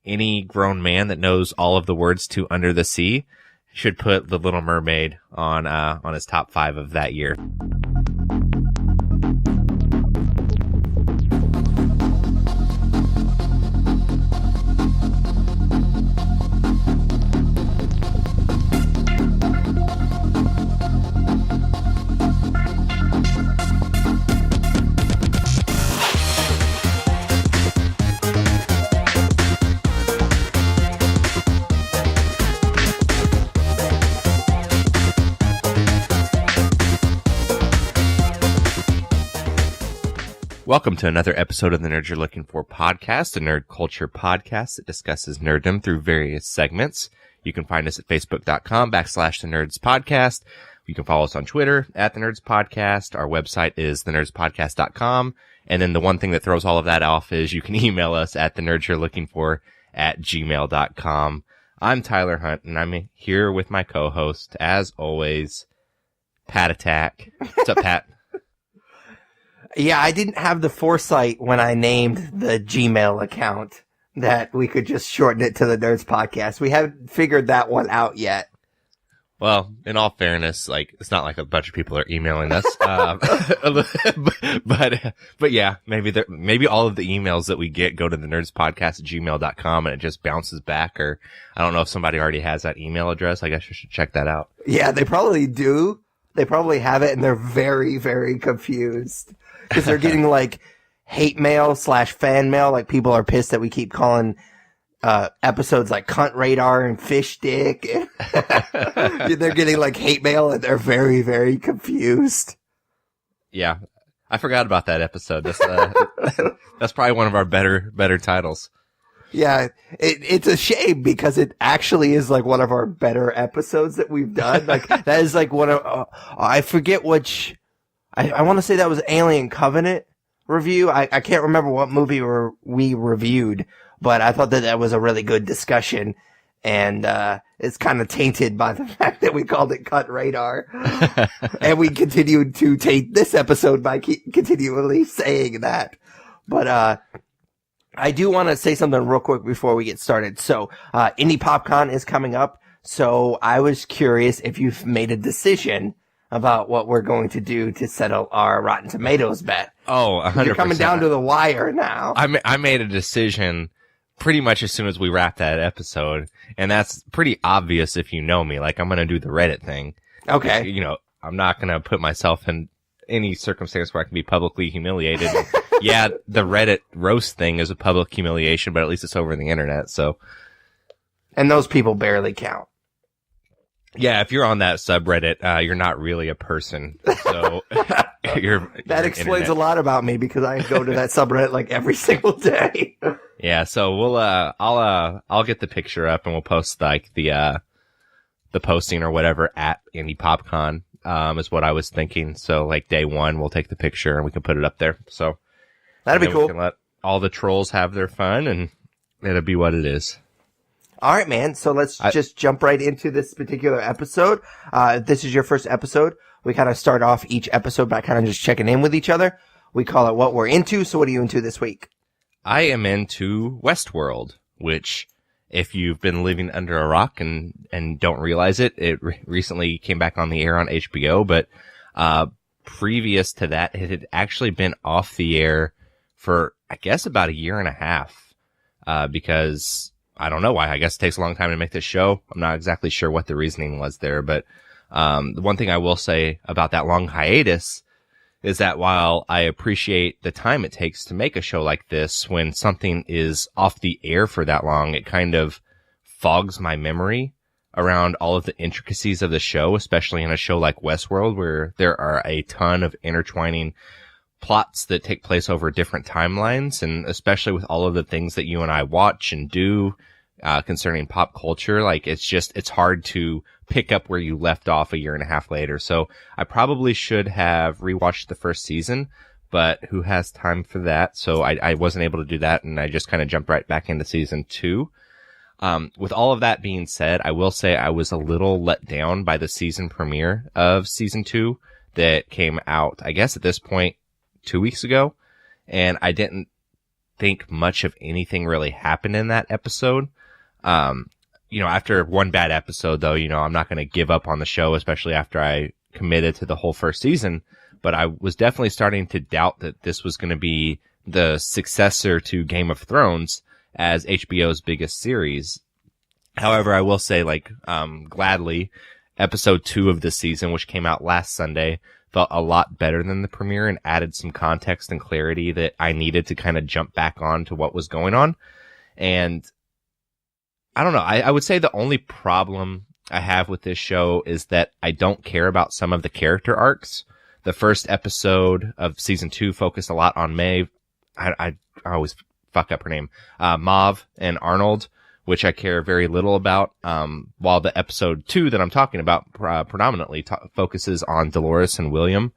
any grown man that knows all of the words to Under the Sea should put The Little Mermaid on his top 5 of that year. Welcome to another episode of the Nerds You're Looking For podcast, a nerd culture podcast that discusses nerddom through various segments. You can find us at facebook.com/the Nerds Podcast. You can follow us on Twitter at the Nerds Podcast. Our website is thenerdspodcast.com. And then the one thing that throws all of that off is you can email us at thenerdsyou'relooking4@gmail.com. I'm Tyler Hunt, and I'm here with my co-host, as always, Pat Attack. What's up, Pat? Yeah, I didn't have the foresight when I named the Gmail account that we could just shorten it to the Nerds Podcast. We haven't figured that one out yet. Well, in all fairness, like, it's not like a bunch of people are emailing us. But yeah, maybe all of the emails that we get go to the nerdspodcast@gmail.com and it just bounces back, or I don't know if somebody already has that email address. I guess you should check that out. Yeah, they probably do. They probably have it and they're very, very confused. Because they're getting like hate mail / fan mail. Like people are pissed that we keep calling episodes like Cunt Radar and Fish Dick. They're getting like hate mail and they're very, very confused. Yeah, I forgot about that episode. That's probably one of our better titles. Yeah, it's a shame because it actually is like one of our better episodes that we've done. Like that is like one of I forget which. I want to say that was Alien Covenant review. I can't remember what movie we reviewed, but I thought that was a really good discussion. And it's kind of tainted by the fact that we called it Cut Radar. And we continued to taint this episode by continually saying that. But I do want to say something real quick before we get started. So Indie PopCon is coming up. So I was curious if you've made a decision about what we're going to do to settle our Rotten Tomatoes bet. Oh, 100%. You're coming down to the wire now. I made a decision pretty much as soon as we wrapped that episode, and that's pretty obvious if you know me. Like, I'm going to do the Reddit thing. Okay. You know, I'm not going to put myself in any circumstance where I can be publicly humiliated. Yeah, the Reddit roast thing is a public humiliation, but at least it's over the internet, so. And those people barely count. Yeah, if you're on that subreddit, you're not really a person. So you're explains internet. a lot about me because I go to that subreddit like every single day. Yeah, so we'll I'll get the picture up and we'll post like the posting or whatever at Indie PopCon is what I was thinking. So like day one we'll take the picture and we can put it up there. So that'd be cool. We can let all the trolls have their fun and it'll be what it is. All right, man. So let's just jump right into this particular episode. If this is your first episode, we kind of start off each episode by kind of just checking in with each other. We call it What We're Into. So what are you into this week? I am into Westworld, which if you've been living under a rock and don't realize it, it recently came back on the air on HBO. But previous to that, it had actually been off the air for, I guess, about a year and a half because I don't know why. I guess it takes a long time to make this show. I'm not exactly sure what the reasoning was there, but the one thing I will say about that long hiatus is that while I appreciate the time it takes to make a show like this, when something is off the air for that long, it kind of fogs my memory around all of the intricacies of the show, especially in a show like Westworld, where there are a ton of intertwining plots that take place over different timelines, and especially with all of the things that you and I watch and do concerning pop culture, like it's hard to pick up where you left off a year and a half later. So I probably should have rewatched the first season, but who has time for that? So I wasn't able to do that, and I just kind of jumped right back into season 2. With all of that being said, I will say I was a little let down by the season premiere of season 2 that came out, I guess at this point, 2 weeks ago. And I didn't think much of anything really happened in that episode. After one bad episode, though, I'm not going to give up on the show, especially after I committed to the whole first season. But I was definitely starting to doubt that this was going to be the successor to Game of Thrones as HBO's biggest series. However, I will say, gladly, episode 2 of this season, which came out last Sunday, felt a lot better than the premiere and added some context and clarity that I needed to kind of jump back on to what was going on. And I don't know. I would say the only problem I have with this show is that I don't care about some of the character arcs. The first episode of season 2 focused a lot on Maeve. I always fuck up her name. Mauve and Arnold, which I care very little about. While the episode 2 that I'm talking about predominantly focuses on Dolores and William,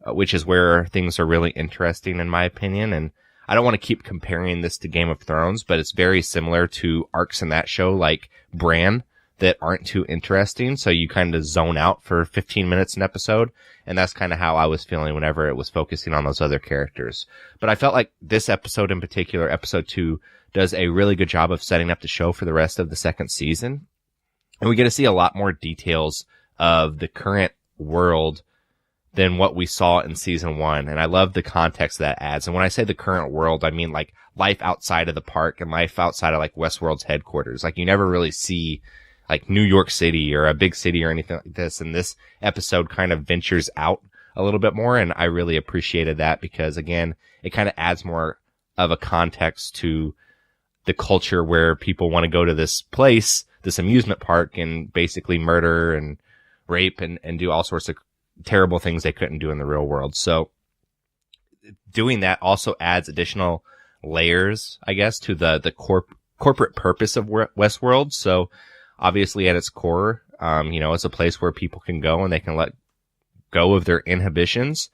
which is where things are really interesting in my opinion. And I don't want to keep comparing this to Game of Thrones, but it's very similar to arcs in that show, like Bran, that aren't too interesting. So you kind of zone out for 15 minutes an episode. And that's kind of how I was feeling whenever it was focusing on those other characters. But I felt like this episode in particular, episode 2, does a really good job of setting up the show for the rest of the second season. And we get to see a lot more details of the current world than what we saw in season 1. And I love the context that adds. And when I say the current world, I mean like life outside of the park and life outside of like Westworld's headquarters. Like you never really see like New York City or a big city or anything like this. And this episode kind of ventures out a little bit more. And I really appreciated that because again, it kind of adds more of a context to the culture where people want to go to this place, this amusement park, and basically murder and rape and do all sorts of terrible things they couldn't do in the real world. So doing that also adds additional layers, I guess, to the corporate purpose of Westworld. So obviously at its core, it's a place where people can go and they can let go of their inhibitions.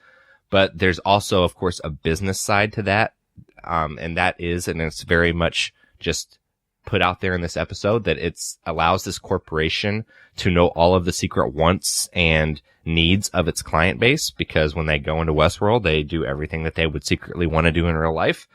But there's also, of course, a business side to that. And it's very much just put out there in this episode that it's allows this corporation to know all of the secret wants and needs of its client base, because when they go into Westworld, they do everything that they would secretly want to do in real life.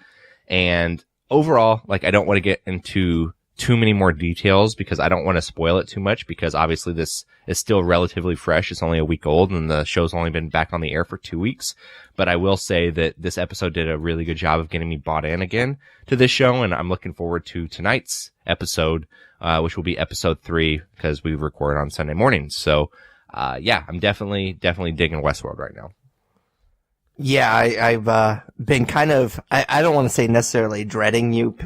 And overall, I don't want to get into too many more details because I don't want to spoil it too much, because obviously this is still relatively fresh. It's only a week old and the show's only been back on the air for 2 weeks. But I will say that this episode did a really good job of getting me bought in again to this show. And I'm looking forward to tonight's episode, which will be episode 3 because we record on Sunday mornings. So, I'm definitely digging Westworld right now. Yeah, I've been kind of, I don't want to say necessarily dreading you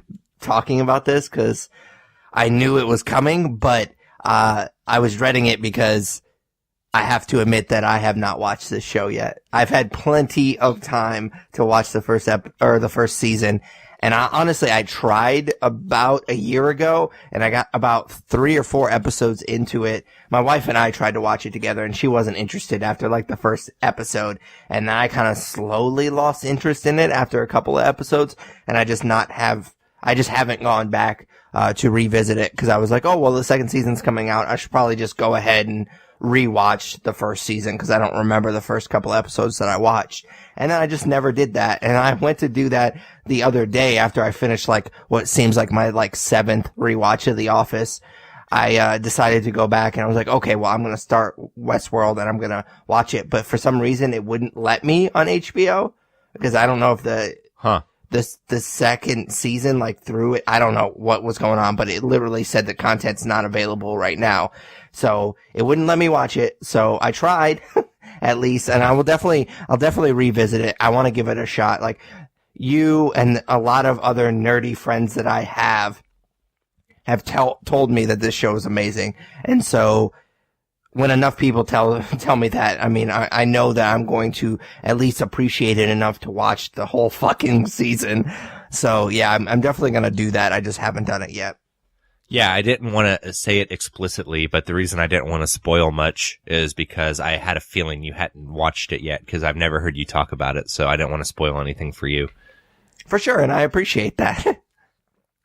talking about this because I knew it was coming, but I was dreading it because I have to admit that I have not watched this show yet. I've had plenty of time to watch the first season. And I tried about a year ago and I got about 3 or 4 episodes into it. My wife and I tried to watch it together and she wasn't interested after the first episode. And then I kind of slowly lost interest in it after a couple of episodes. And I just haven't gone back, to revisit it because I was like, oh, well, the second season's coming out. I should probably just go ahead and rewatch the first season because I don't remember the first couple episodes that I watched. And then I just never did that. And I went to do that the other day after I finished what seems like my 7th rewatch of The Office. I decided to go back and I was like, okay, well, I'm going to start Westworld and I'm going to watch it. But for some reason, it wouldn't let me on HBO because I don't know if the second season, through it, I don't know what was going on, but it literally said the content's not available right now. So it wouldn't let me watch it. So I tried at least, and I'll definitely revisit it. I want to give it a shot. You and a lot of other nerdy friends that I have told me that this show is amazing. And so when enough people tell me that, I know that I'm going to at least appreciate it enough to watch the whole fucking season. So yeah, I'm definitely going to do that. I just haven't done it yet. Yeah, I didn't want to say it explicitly, but the reason I didn't want to spoil much is because I had a feeling you hadn't watched it yet because I've never heard you talk about it. So I didn't want to spoil anything for you. For sure. And I appreciate that.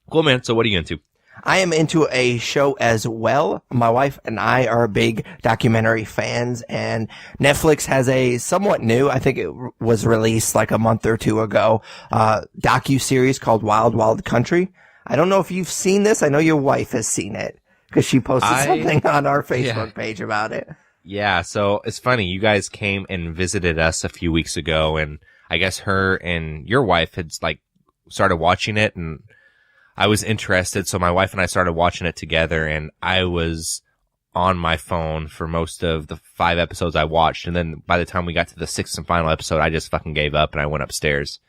Cool, man. So what are you into? I am into a show as well. My wife and I are big documentary fans, and Netflix has a somewhat new, I think it was released like a month or two ago, docu-series called Wild Wild Country. I don't know if you've seen this. I know your wife has seen it because she posted something on our Facebook page about it. Yeah, so it's funny. You guys came and visited us a few weeks ago, and I guess her and your wife had like started watching it, and I was interested, so my wife and I started watching it together, and I was on my phone for most of the 5 episodes I watched, and then by the time we got to the 6th and final episode, I just fucking gave up and I went upstairs.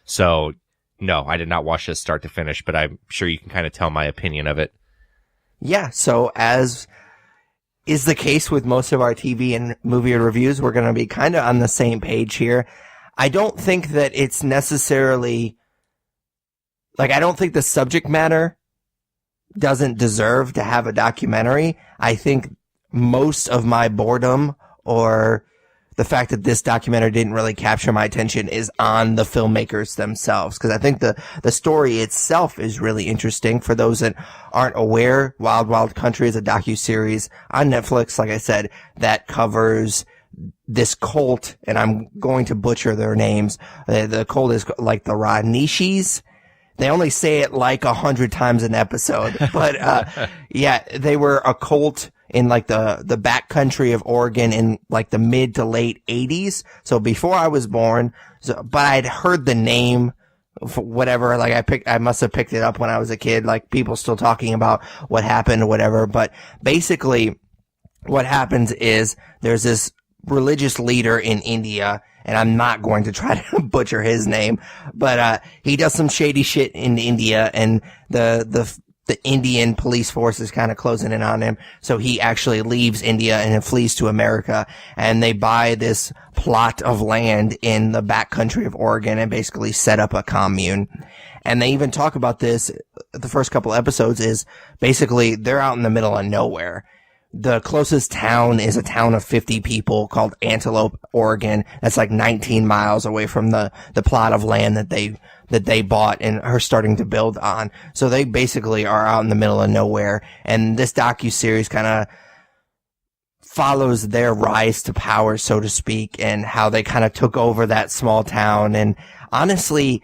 So, no, I did not watch this start to finish, but I'm sure you can kind of tell my opinion of it. Yeah, so as is the case with most of our TV and movie reviews, we're going to be kind of on the same page here. I don't think that it's necessarily... Like, I don't think the subject matter doesn't deserve to have a documentary. I think most of my boredom or the fact that this documentary didn't really capture my attention is on the filmmakers themselves. Because I think the story itself is really interesting. For those that aren't aware, Wild Wild Country is a docuseries on Netflix, like I said, that covers this cult, and I'm going to butcher their names. The cult is like the Ranishis. They only say it like 100 times an episode, but, yeah, they were a cult in like the backcountry of Oregon in like the mid to late 80s. So before I was born, but I'd heard the name, whatever, like I must have picked it up when I was a kid, like people still talking about what happened or whatever. But basically what happens is there's this religious leader in India, and I'm not going to try to butcher his name, but he does some shady shit in India, and the Indian police force is kind of closing in on him. So he actually leaves India and flees to America, and they buy this plot of land in the backcountry of Oregon and basically set up a commune. And they even talk about this, the first couple episodes is basically they're out in the middle of nowhere. The closest town is a town of 50 people called Antelope, Oregon. That's like 19 miles away from the plot of land that they bought and are starting to build on. So they basically are out in the middle of nowhere. And this docuseries kind of follows their rise to power, so to speak, and how they kind of took over that small town. And honestly,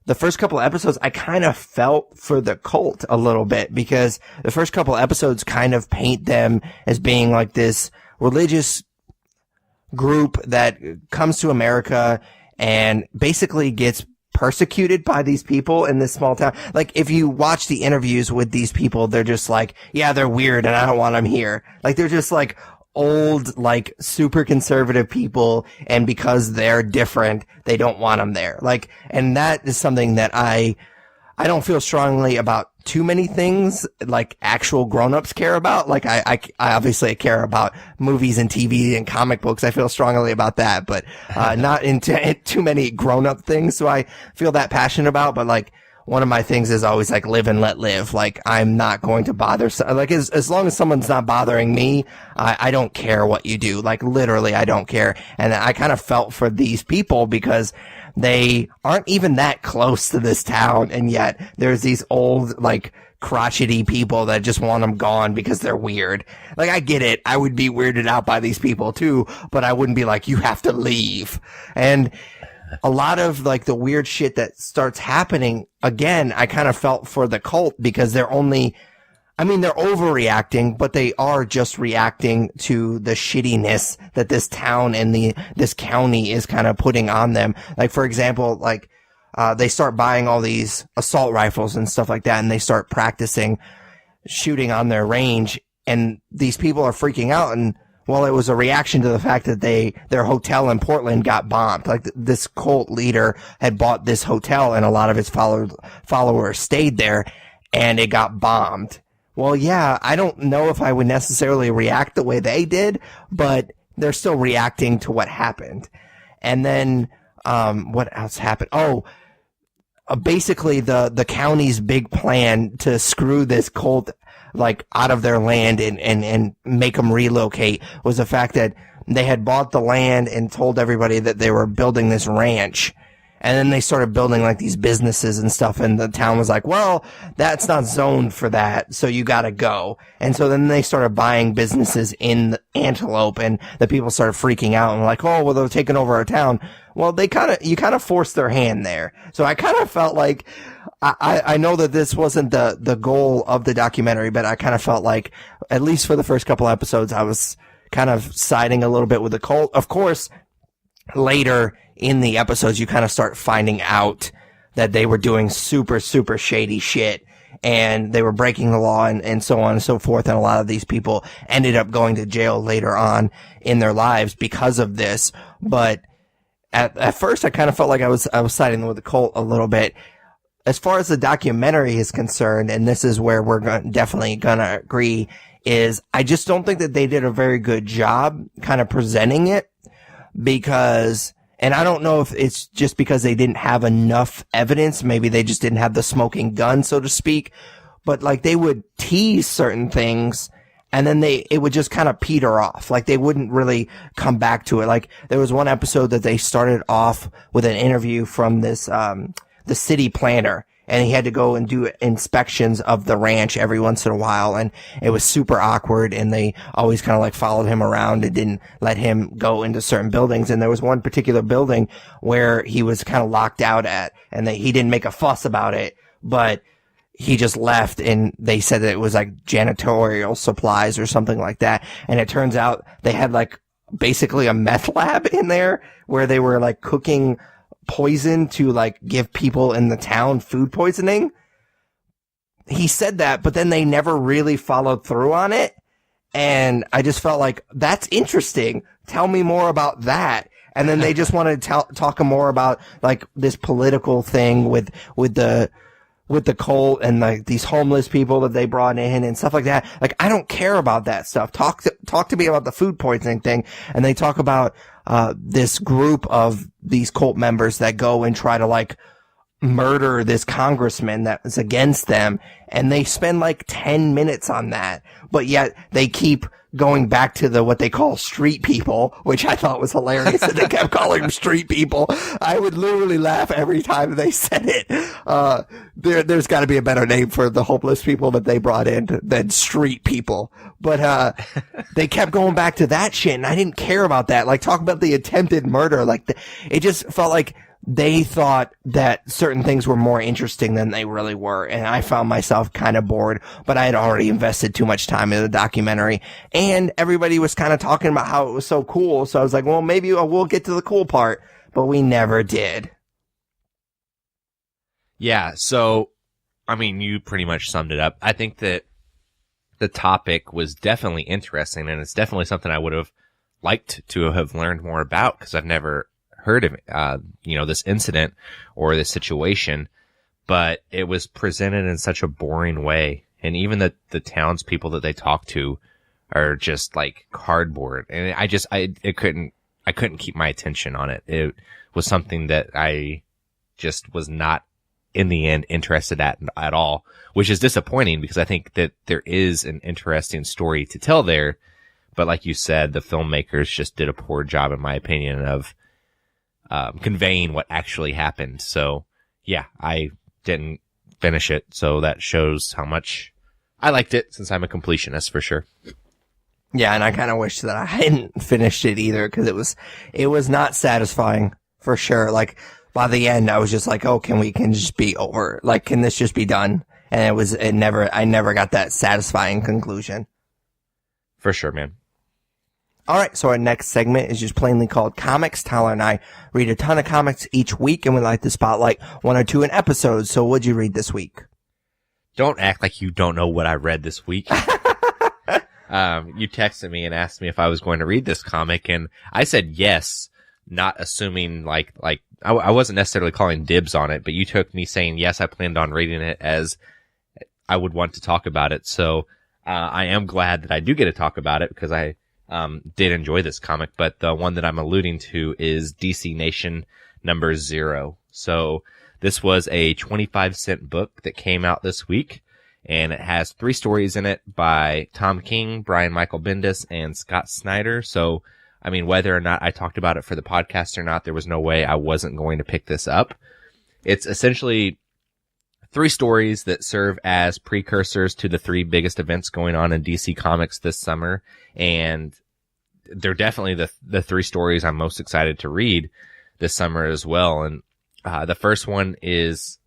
the first couple of episodes, I kind of felt for the cult a little bit, because the first couple of episodes kind of paint them as being like this religious group that comes to America and basically gets persecuted by these people in this small town. Like, if you watch the interviews with these people, they're just like, yeah, they're weird and I don't want them here. Like, they're just like old, like super conservative people, and because they're different, they don't want them there. Like, and that is something that I don't feel strongly about too many things like actual grown-ups care about. Like, I obviously care about movies and TV and comic books. I feel strongly about that, but not into too many grown-up things. So I feel that passionate about, but like, one of my things is always like live and let live. Like, I'm not going to bother. Like, as long as someone's not bothering me, I don't care what you do. Like, literally, I don't care. And I kind of felt for these people because they aren't even that close to this town. And yet there's these old, like, crotchety people that just want them gone because they're weird. Like, I get it. I would be weirded out by these people too, but I wouldn't be like, you have to leave. And a lot of like the weird shit that starts happening, again, I kind of felt for the cult because they're overreacting, but they are just reacting to the shittiness that this town and this county is kind of putting on them. Like, for example, like, they start buying all these assault rifles and stuff like that, and they start practicing shooting on their range, and these people are freaking out. And well, it was a reaction to the fact that their hotel in Portland got bombed. Like, this cult leader had bought this hotel and a lot of his followers stayed there, and it got bombed. Well, yeah, I don't know if I would necessarily react the way they did, but they're still reacting to what happened. And then, what else happened? Oh, basically the county's big plan to screw this cult like out of their land and make them relocate was the fact that they had bought the land and told everybody that they were building this ranch. And then they started building like these businesses and stuff, and the town was like, well, that's not zoned for that, so you gotta go. And so then they started buying businesses in Antelope, and the people started freaking out and like, oh, well, they're taking over our town. Well, you kind of forced their hand there. So I kind of felt like, I know that this wasn't the goal of the documentary, but I kind of felt like, at least for the first couple episodes, I was kind of siding a little bit with the cult. Of course, later in the episodes, you kind of start finding out that they were doing super, super shady shit, and they were breaking the law and so on and so forth. And a lot of these people ended up going to jail later on in their lives because of this. But at first, I kind of felt like I was siding with the cult a little bit. As far as the documentary is concerned, and this is where we're definitely gonna agree, is I just don't think that they did a very good job kind of presenting it, because, and I don't know if it's just because they didn't have enough evidence, maybe they just didn't have the smoking gun, so to speak, but like they would tease certain things and then it would just kind of peter off. Like they wouldn't really come back to it. Like there was one episode that they started off with an interview from this, the city planner, and he had to go and do inspections of the ranch every once in a while, and it was super awkward, and they always kind of like followed him around and didn't let him go into certain buildings. And there was one particular building where he was kind of locked out at, and he didn't make a fuss about it, but he just left, and they said that it was like janitorial supplies or something like that. And it turns out they had like basically a meth lab in there where they were like cooking poison to like give people in the town food poisoning. He said that, but then they never really followed through on it. And I just felt like, that's interesting. Tell me more about that. And then they just wanted to talk more about like this political thing with the cult and like these homeless people that they brought in and stuff like that. Like, I don't care about that stuff. Talk to me about the food poisoning thing. And they talk about this group of these cult members that go and try to like murder this congressman that is against them, and they spend like 10 minutes on that, but yet they keep going back to what they call street people, which I thought was hilarious that they kept calling them street people. I would literally laugh every time they said it. There's got to be a better name for the homeless people that they brought in than street people. But they kept going back to that shit, and I didn't care about that. Like, talk about the attempted murder. Like, it just felt like they thought that certain things were more interesting than they really were, and I found myself kind of bored, but I had already invested too much time in the documentary, and everybody was kind of talking about how it was so cool, so I was like, well, maybe we'll get to the cool part, but we never did. Yeah, so, I mean, you pretty much summed it up. I think that the topic was definitely interesting, and it's definitely something I would have liked to have learned more about, because I've never heard of this incident or this situation, but it was presented in such a boring way, and even the townspeople that they talk to are just like cardboard, and I couldn't keep my attention on it. It was something that I just was not in the end interested at all, which is disappointing, because I think that there is an interesting story to tell there, but like you said, the filmmakers just did a poor job, in my opinion, of conveying what actually happened. So yeah, I didn't finish it. So that shows how much I liked it, since I'm a completionist for sure. Yeah. And I kind of wish that I hadn't finished it either, because it was not satisfying for sure. Like by the end, I was just like, oh, can just be over? Like, can this just be done? And I never got that satisfying conclusion. For sure, man. All right, so our next segment is just plainly called Comics. Tyler and I read a ton of comics each week, and we like to spotlight one or two an episode. So what'd you read this week? Don't act like you don't know what I read this week. You texted me and asked me if I was going to read this comic, and I said yes, not assuming like I wasn't necessarily calling dibs on it, but you took me saying yes, I planned on reading it as I would want to talk about it. So I am glad that I do get to talk about it, because I did enjoy this comic, but the one that I'm alluding to is DC Nation number 0. So this was a 25-cent book that came out this week, and it has 3 stories in it by Tom King, Brian Michael Bendis, and Scott Snyder. So I mean, whether or not I talked about it for the podcast or not, there was no way I wasn't going to pick this up. It's essentially 3 stories that serve as precursors to the 3 biggest events going on in DC Comics this summer. And they're definitely the 3 stories I'm most excited to read this summer as well. And the first one is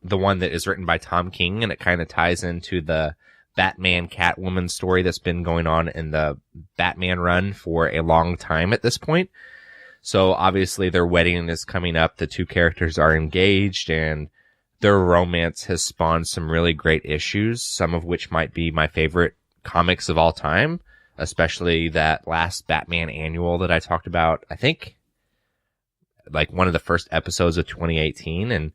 the one that is written by Tom King, and it kind of ties into the Batman Catwoman story that's been going on in the Batman run for a long time at this point. So obviously their wedding is coming up. The 2 characters are engaged, and their romance has spawned some really great issues, some of which might be my favorite comics of all time, especially that last Batman annual that I talked about, I think, like one of the first episodes of 2018. And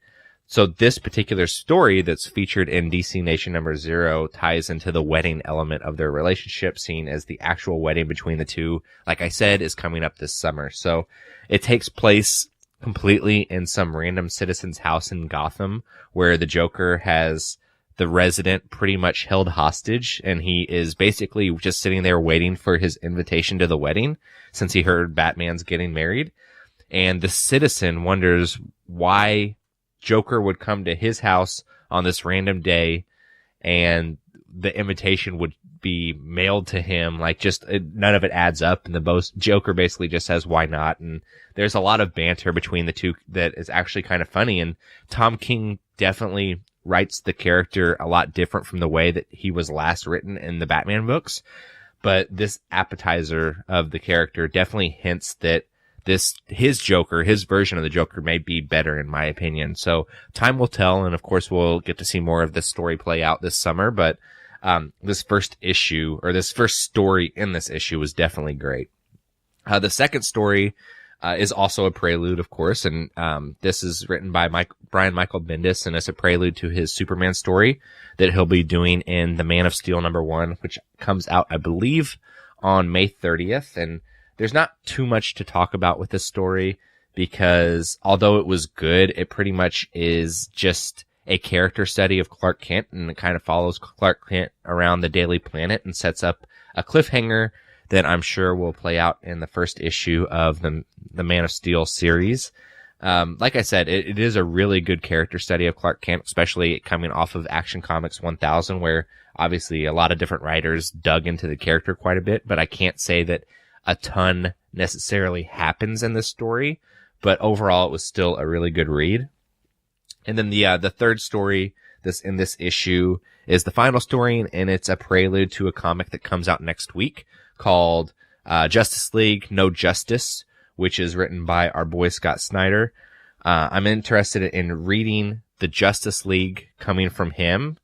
so this particular story that's featured in DC Nation number 0 ties into the wedding element of their relationship, seen as the actual wedding between the 2, like I said, is coming up this summer. So it takes place completely in some random citizen's house in Gotham, where the Joker has the resident pretty much held hostage, and he is basically just sitting there waiting for his invitation to the wedding, since he heard Batman's getting married. And the citizen wonders why Joker would come to his house on this random day, and the invitation would be mailed to him. Like, just none of it adds up, and the Joker basically just says, why not? And there's a lot of banter between the 2 that is actually kind of funny, and Tom King definitely writes the character a lot different from the way that he was last written in the Batman books. But this appetizer of the character definitely hints that his Joker, his version of the Joker, may be better, in my opinion. So time will tell, and of course we'll get to see more of this story play out this summer. But this first issue, or this first story in this issue, was definitely great. The second story is also a prelude, of course, and this is written by Brian Michael Bendis, and it's a prelude to his Superman story that he'll be doing in the Man of Steel number 1, which comes out, I believe, on May 30th. And there's not too much to talk about with this story, because although it was good, it pretty much is just a character study of Clark Kent, and it kind of follows Clark Kent around the Daily Planet and sets up a cliffhanger that I'm sure will play out in the first issue of the Man of Steel series. Like I said, it is a really good character study of Clark Kent, especially coming off of Action Comics 1000, where obviously a lot of different writers dug into the character quite a bit, but I can't say that a ton necessarily happens in this story, but overall it was still a really good read. And then the third story in this issue is the final story, and it's a prelude to a comic that comes out next week called Justice League No Justice, which is written by our boy Scott Snyder. I'm interested in reading the Justice League coming from him,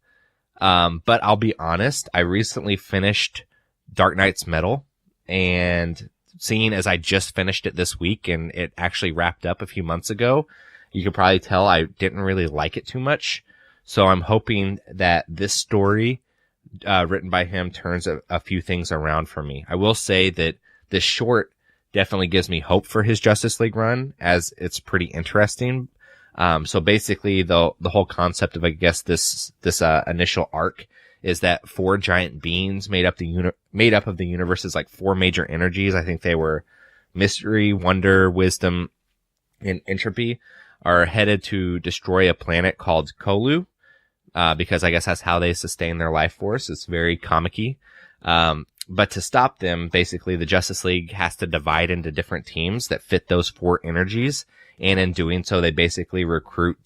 but I'll be honest, I recently finished Dark Knight's Metal, and seeing as I just finished it this week and it actually wrapped up a few months ago, you could probably tell I didn't really like it too much. So I'm hoping that this story, written by him, turns a few things around for me. I will say that this short definitely gives me hope for his Justice League run, as it's pretty interesting. So basically the whole concept of, I guess, this initial arc is that 4 giant beings made up of the universe's like 4 major energies. I think they were mystery, wonder, wisdom, and entropy, are headed to destroy a planet called Kolu, because I guess that's how they sustain their life force. It's very comic-y. But to stop them, basically the Justice League has to divide into different teams that fit those 4 energies. And in doing so, they basically recruit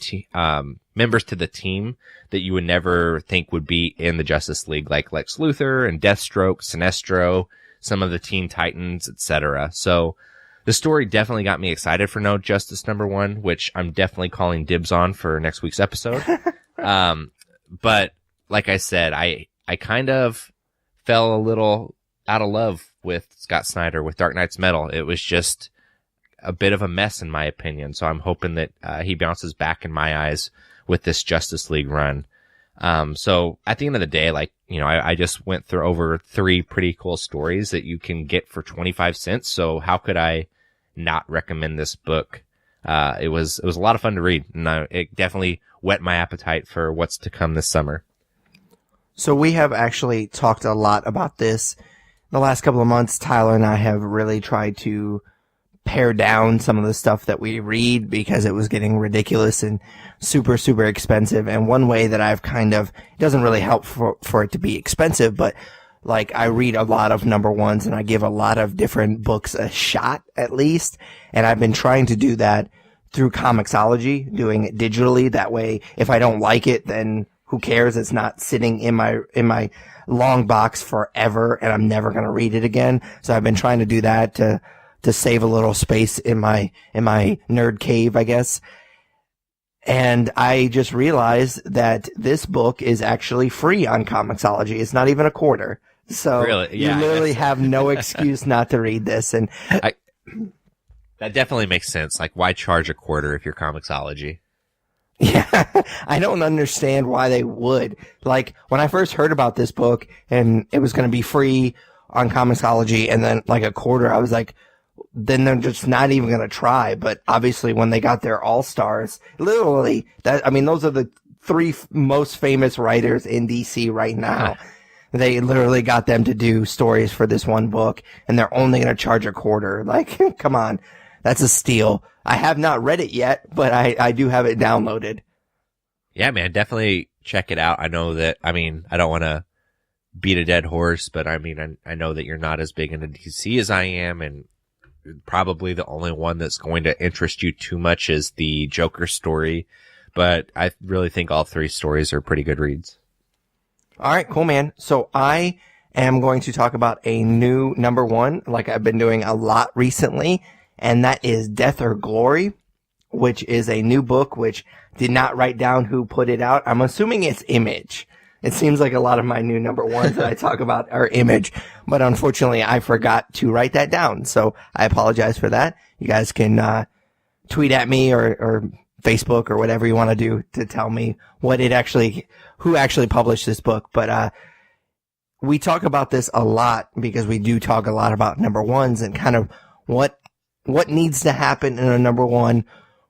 members to the team that you would never think would be in the Justice League, like Lex Luthor and Deathstroke, Sinestro, some of the Teen Titans, etc. So the story definitely got me excited for No Justice number 1, which I'm definitely calling dibs on for next week's episode. But like I said, I kind of fell a little out of love with Scott Snyder with Dark Knight's Metal. It was just a bit of a mess, in my opinion. So I'm hoping that he bounces back in my eyes with this Justice League run. So at the end of the day, like, you know, I just went through over 3 pretty cool stories that you can get for 25 cents. So how could I not recommend this book? It was a lot of fun to read, and it definitely whet my appetite for what's to come this summer. So we have actually talked a lot about this the last couple of months, Tyler and I have really tried to pare down some of the stuff that we read because it was getting ridiculous and super, super expensive. And one way that I've it doesn't really help for it to be expensive, but like I read a lot of number ones and I give a lot of different books a shot at least. And I've been trying to do that through Comixology, doing it digitally. That way, if I don't like it, then who cares? It's not sitting in my long box forever and I'm never going to read it again. So I've been trying to do that to save a little space in my nerd cave, I guess. And I just realized that this book is actually free on Comixology. It's not even a quarter. So really? Yeah, you literally have no excuse not to read this. And that definitely makes sense. Like, why charge a quarter if you're Comixology? Yeah, I don't understand why they would. Like, when I first heard about this book and it was going to be free on Comixology and then like a quarter, I was like, then they're just not even going to try. But obviously when they got their all-stars, literally, those are the three most famous writers in DC right now. They literally got them to do stories for this one book and they're only going to charge a quarter. Like, come on. That's a steal. I have not read it yet, but I do have it downloaded. Yeah, man, definitely check it out. I know that, I don't want to beat a dead horse, but I know that you're not as big into DC as I am, and probably the only one that's going to interest you too much is the Joker story, but I really think all three stories are pretty good reads. All right, cool, man. So I am going to talk about a new number one, like I've been doing a lot recently, and that is Death or Glory, which is a new book, which did not write down who put it out. I'm assuming it's Image. It seems like a lot of my new number ones that I talk about are Image, but unfortunately I forgot to write that down. So I apologize for that. You guys can, tweet at me or Facebook or whatever you want to do to tell me who actually published this book. But, we talk about this a lot because we do talk a lot about number ones and kind of what needs to happen in a number one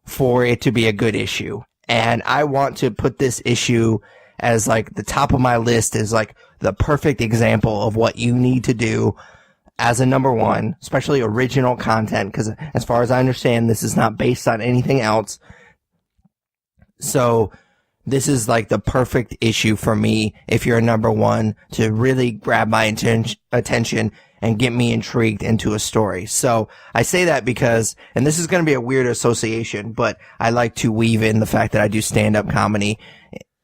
for it to be a good issue. And I want to put this issue as like the top of my list is like the perfect example of what you need to do as a number one, especially original content. Cause as far as I understand, this is not based on anything else. So this is like the perfect issue for me if you're a number one to really grab my attention and get me intrigued into a story. So I say that because, and this is going to be a weird association, but I like to weave in the fact that I do stand-up comedy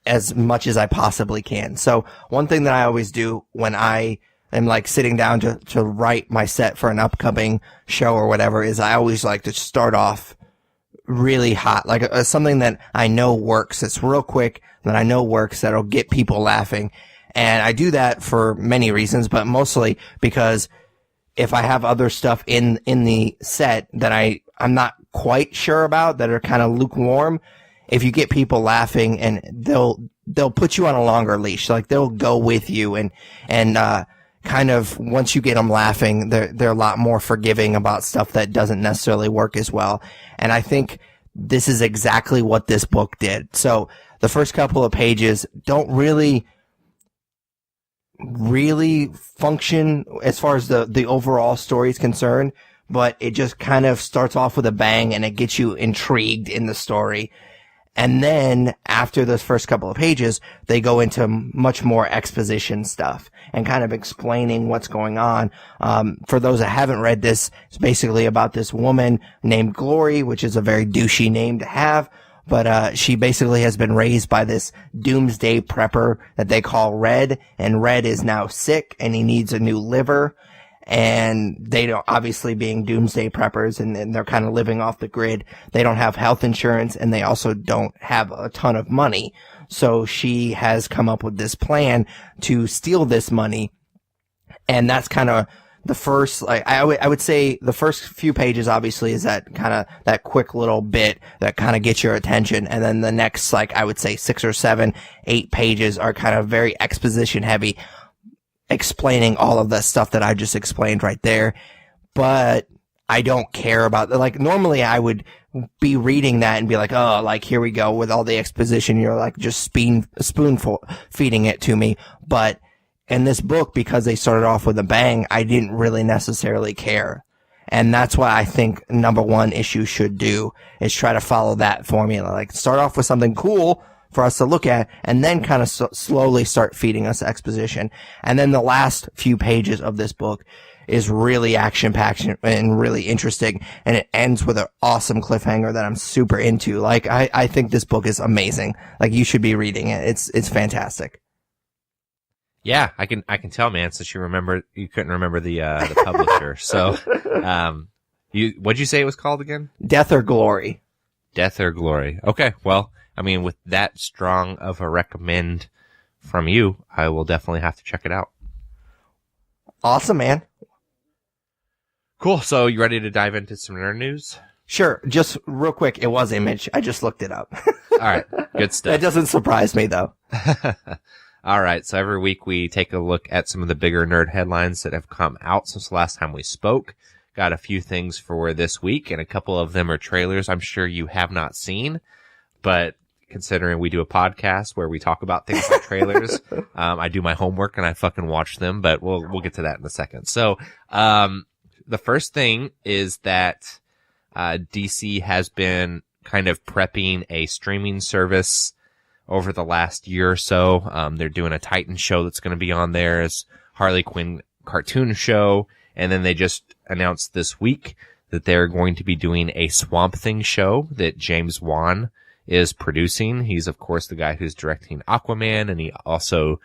as much as I possibly can. So one thing that I always do when I am like sitting down to write my set for an upcoming show or whatever is I always like to start off really hot, like something that I know works. It's real quick that I know works that'll get people laughing. And I do that for many reasons, but mostly because if I have other stuff in the set that I'm not quite sure about that are kind of lukewarm, if you get people laughing and they'll put you on a longer leash, like they'll go with you and kind of once you get them laughing, they're a lot more forgiving about stuff that doesn't necessarily work as well. And I think this is exactly what this book did. So the first couple of pages don't really function as far as the overall story is concerned, but it just kind of starts off with a bang and it gets you intrigued in the story. And then after those first couple of pages, they go into much more exposition stuff and kind of explaining what's going on. For those that haven't read this, it's basically about this woman named Glory, which is a very douchey name to have. But she basically has been raised by this doomsday prepper that they call Red, and Red is now sick and he needs a new liver. And they don't, obviously being doomsday preppers and they're kind of living off the grid, they don't have health insurance and they also don't have a ton of money. So she has come up with this plan to steal this money. And that's kind of the first, like, I would say the first few pages obviously is that kind of, that quick little bit that kind of gets your attention. And then the next, like, I would say 6 or 7, 8 pages are kind of very exposition heavy, explaining all of the stuff that I just explained right there. But I don't care about, like, normally I would be reading that and be like, oh, like, here we go with all the exposition. You're like just spoonful feeding it to me. But in this book, because they started off with a bang, I didn't really necessarily care. And that's what I think number one issue should do, is try to follow that formula. Like, start off with something cool for us to look at, and then kind of slowly start feeding us exposition. And then the last few pages of this book is really action-packed and really interesting, and it ends with an awesome cliffhanger that I'm super into. Like, I think this book is amazing. Like, you should be reading it. It's fantastic. Yeah, I can tell, man, since you couldn't remember the publisher. So, what'd you say it was called again? Death or Glory. Death or Glory. Okay, well, I mean, with that strong of a recommend from you, I will definitely have to check it out. Awesome, man. Cool. So, you ready to dive into some nerd news? Sure. Just real quick, it was Image. I just looked it up. All right. Good stuff. That doesn't surprise me, though. All right. So every week we take a look at some of the bigger nerd headlines that have come out since the last time we spoke. Got a few things for this week, and a couple of them are trailers I'm sure you have not seen. But considering we do a podcast where we talk about things like trailers, I do my homework and I fucking watch them, but we'll get to that in a second. So, the first thing is that, DC has been kind of prepping a streaming service over the last year or so. They're doing a Titan show that's going to be on there, as Harley Quinn cartoon show. And then they just announced this week that they're going to be doing a Swamp Thing show that James Wan is producing. He's, of course, the guy who's directing Aquaman, and he also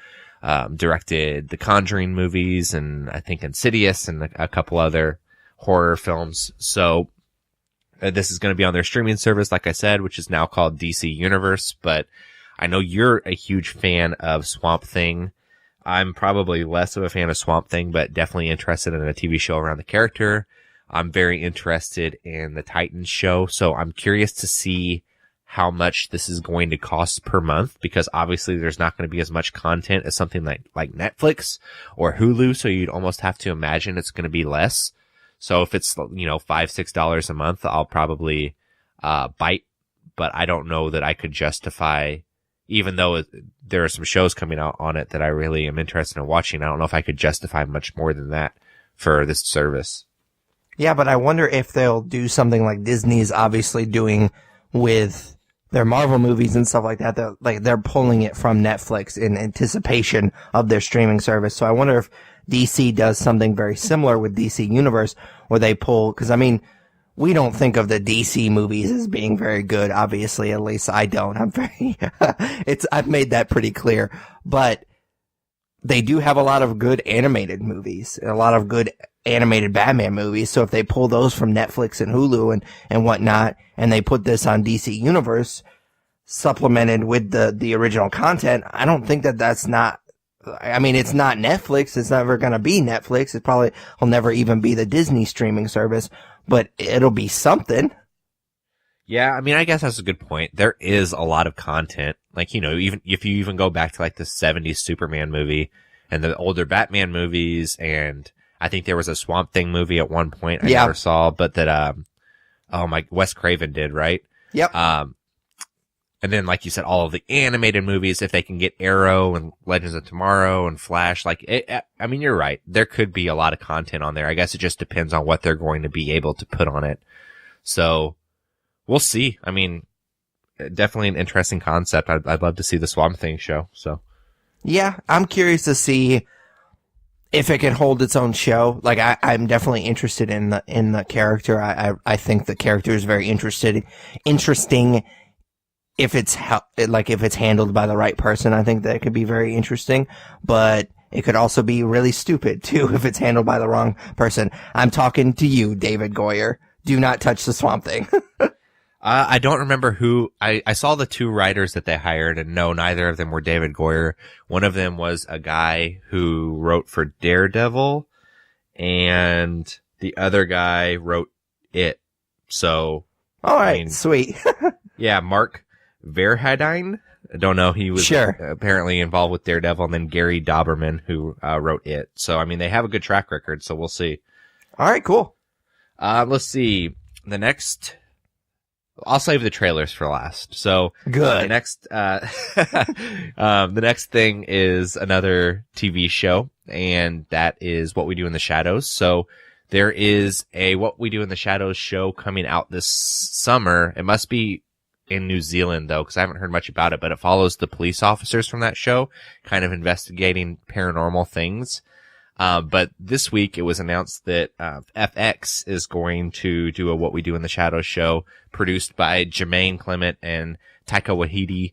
directed the Conjuring movies, and I think Insidious, and a couple other horror films. So this is going to be on their streaming service, like I said, which is now called DC Universe. But I know you're a huge fan of Swamp Thing. I'm probably less of a fan of Swamp Thing, but definitely interested in a TV show around the character. I'm very interested in the Titans show, so I'm curious to see how much this is going to cost per month, because obviously there's not going to be as much content as something like Netflix or Hulu, so you'd almost have to imagine it's going to be less. So if it's, $5-6 a month, I'll probably bite, but I don't know that I could justify, even though there are some shows coming out on it that I really am interested in watching. I don't know if I could justify much more than that for this service. Yeah, but I wonder if they'll do something like Disney's obviously doing with their Marvel movies and stuff like that. They're pulling it from Netflix in anticipation of their streaming service. So I wonder if DC does something very similar with DC Universe, where they pull, because I mean, we don't think of the DC movies as being very good, obviously, at least I don't. I've made that pretty clear, but they do have a lot of good animated movies, a lot of good animated Batman movies. So if they pull those from Netflix and Hulu and whatnot, and they put this on DC Universe supplemented with the original content, I don't think that's not, I mean, it's not Netflix. It's never going to be Netflix. It probably will never even be the Disney streaming service, but it'll be something. Yeah, I mean, I guess that's a good point. There is a lot of content. Like, even if you even go back to like the 70s Superman movie and the older Batman movies, and I think there was a Swamp Thing movie at one point I never saw, but that, Wes Craven did, right? Yep. And then, like you said, all of the animated movies, if they can get Arrow and Legends of Tomorrow and Flash, I mean, you're right. There could be a lot of content on there. I guess it just depends on what they're going to be able to put on it. So we'll see. I mean, definitely an interesting concept. I'd love to see the Swamp Thing show. So yeah, I'm curious to see if it can hold its own show. Like, I'm definitely interested in the character. I think the character is very interesting. If it's handled by the right person, I think that could be very interesting, but it could also be really stupid too if it's handled by the wrong person. I'm talking to you, David Goyer. Do not touch the Swamp Thing. I don't remember who, I saw the two writers that they hired, and no, neither of them were David Goyer. One of them was a guy who wrote for Daredevil, and the other guy wrote It. So. All right, sweet. Yeah, Mark Verheiden. I don't know. He was apparently involved with Daredevil, and then Gary Doberman, who wrote It. So, I mean, they have a good track record, so we'll see. All right, cool. Let's see. The next I'll save the trailers for last. So Good. the next thing is another TV show, and that is What We Do in the Shadows. So there is a What We Do in the Shadows show coming out this summer. It must be in New Zealand though, because I haven't heard much about it, but it follows the police officers from that show, kind of investigating paranormal things. But this week it was announced that FX is going to do a What We Do in the Shadows show produced by Jermaine Clement and Taika Waititi,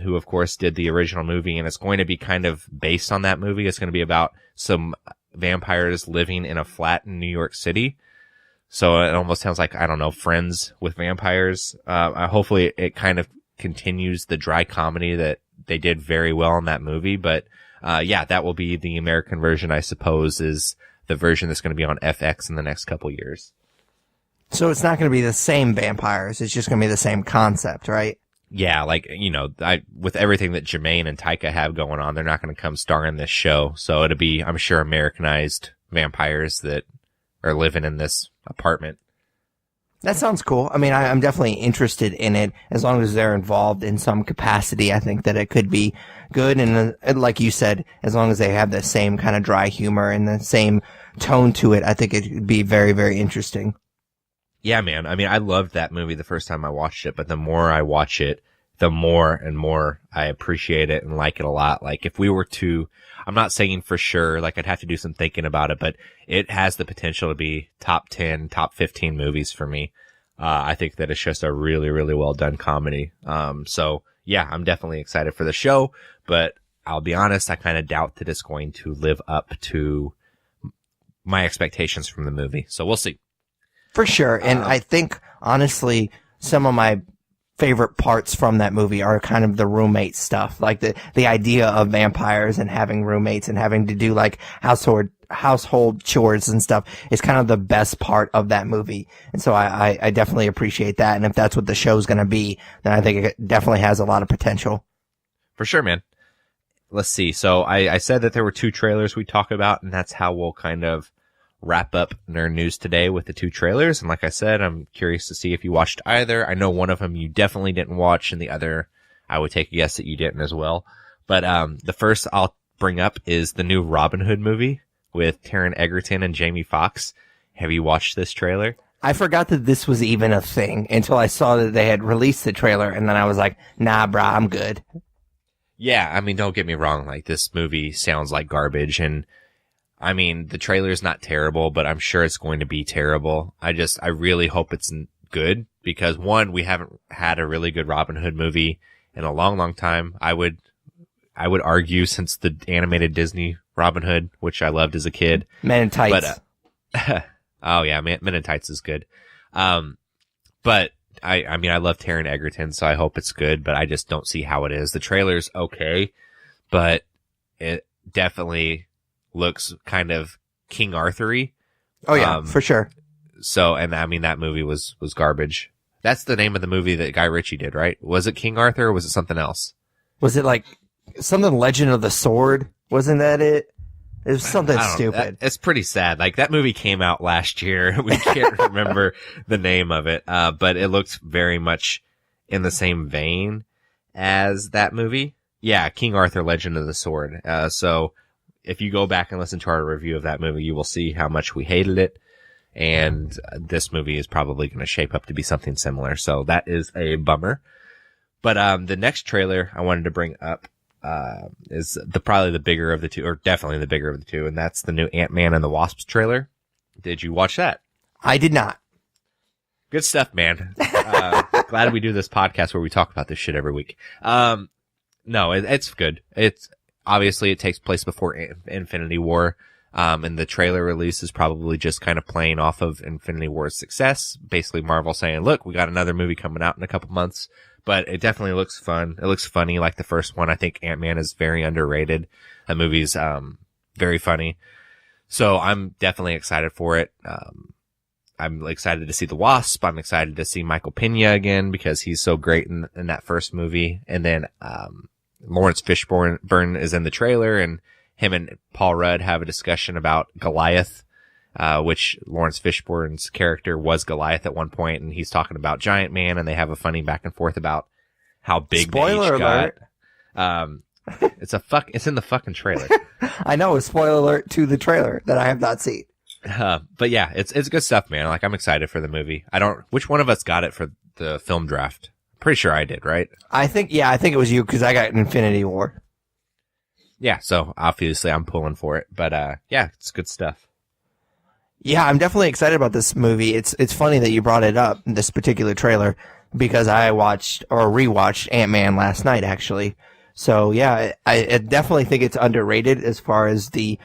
who of course did the original movie, and it's going to be kind of based on that movie. It's going to be about some vampires living in a flat in New York City. So it almost sounds like, I don't know, Friends with vampires. Hopefully it kind of continues the dry comedy that they did very well in that movie, but yeah, that will be the American version, I suppose, is the version that's going to be on FX in the next couple years. So it's not going to be the same vampires. It's just going to be the same concept, right? Yeah, like, you know, with everything that Jermaine and Taika have going on, they're not going to come star in this show. So it'll be, I'm sure, Americanized vampires that are living in this apartment. That sounds cool. I mean, I'm definitely interested in it as long as they're involved in some capacity. I think that it could be good. And like you said, as long as they have the same kind of dry humor and the same tone to it, I think it would be very, very interesting. Yeah, man. I mean, I loved that movie the first time I watched it, but the more I watch it, the more and more I appreciate it and like it a lot. Like if we were to, I'm not saying for sure, like I'd have to do some thinking about it, but it has the potential to be top 10, top 15 movies for me. I think that it's just a really, really well done comedy. So yeah, I'm definitely excited for the show, but I'll be honest, I kind of doubt that it's going to live up to my expectations from the movie. So we'll see. For sure. And I think, honestly, some of my favorite parts from that movie are kind of the roommate stuff. Like the idea of vampires and having roommates and having to do like household chores and stuff is kind of the best part of that movie. And so I definitely appreciate that. And if that's what the show's going to be, then I think it definitely has a lot of potential. For sure, man. Let's see. So I said that there were 2 trailers we talk about, and that's how we'll kind of wrap up nerd news today with the 2 trailers. And like I said, I'm curious to see if you watched either. I know one of them you definitely didn't watch, and the other I would take a guess that you didn't as well. But the first I'll bring up is the new Robin Hood movie with Taron Egerton and Jamie Foxx. Have you watched this trailer? I forgot that this was even a thing until I saw that they had released the trailer, and then I was like, nah, brah, I'm good. Yeah, I mean, don't get me wrong. Like, this movie sounds like garbage, and I mean, the trailer's not terrible, but I'm sure it's going to be terrible. I really hope it's good because, one, we haven't had a really good Robin Hood movie in a long, long time. I would argue since the animated Disney Robin Hood, which I loved as a kid. Men in Tights. But, oh yeah, Men in Tights is good. But I mean, I love Taron Egerton, so I hope it's good, but I just don't see how it is. The trailer's okay, but it definitely looks kind of King Arthur-y. Oh yeah, for sure. So, and I mean, that movie was garbage. That's the name of the movie that Guy Ritchie did, right? Was it King Arthur or was it something else? Was it like something Legend of the Sword? Wasn't that it? It was something stupid. It's pretty sad. Like, that movie came out last year. We can't remember the name of it. But it looks very much in the same vein as that movie. Yeah, King Arthur, Legend of the Sword. So if you go back and listen to our review of that movie, you will see how much we hated it. And this movie is probably going to shape up to be something similar. So that is a bummer. But the next trailer I wanted to bring up is probably the bigger of the two, or definitely the bigger of the two, and that's the new Ant-Man and the Wasp trailer. Did you watch that? I did not. Good stuff, man. Glad we do this podcast where we talk about this shit every week. No, it's good. It's obviously it takes place before Infinity War. And the trailer release is probably just kind of playing off of Infinity War's success. Basically Marvel saying, look, we got another movie coming out in a couple months, but it definitely looks fun. It looks funny like the first one. I think Ant-Man is very underrated. That movie's, very funny. So I'm definitely excited for it. I'm excited to see the Wasp. I'm excited to see Michael Pena again because he's so great in that first movie. And then, Lawrence Fishburne is in the trailer, and him and Paul Rudd have a discussion about Goliath, which Lawrence Fishburne's character was Goliath at one point, and he's talking about Giant Man, and they have a funny back and forth about how big Spoiler they each alert. got. It's in the fucking trailer. I know, a spoiler alert to the trailer that I have not seen. But yeah, it's good stuff, man. Like, I'm excited for the movie. Which one of us got it for the film draft? Pretty sure I did, right? I think it was you, because I got Infinity War. Yeah, so obviously I'm pulling for it. But yeah, it's good stuff. Yeah, I'm definitely excited about this movie. It's funny that you brought it up, this particular trailer, because I watched or rewatched Ant-Man last night, actually. So yeah, I definitely think it's underrated as far as the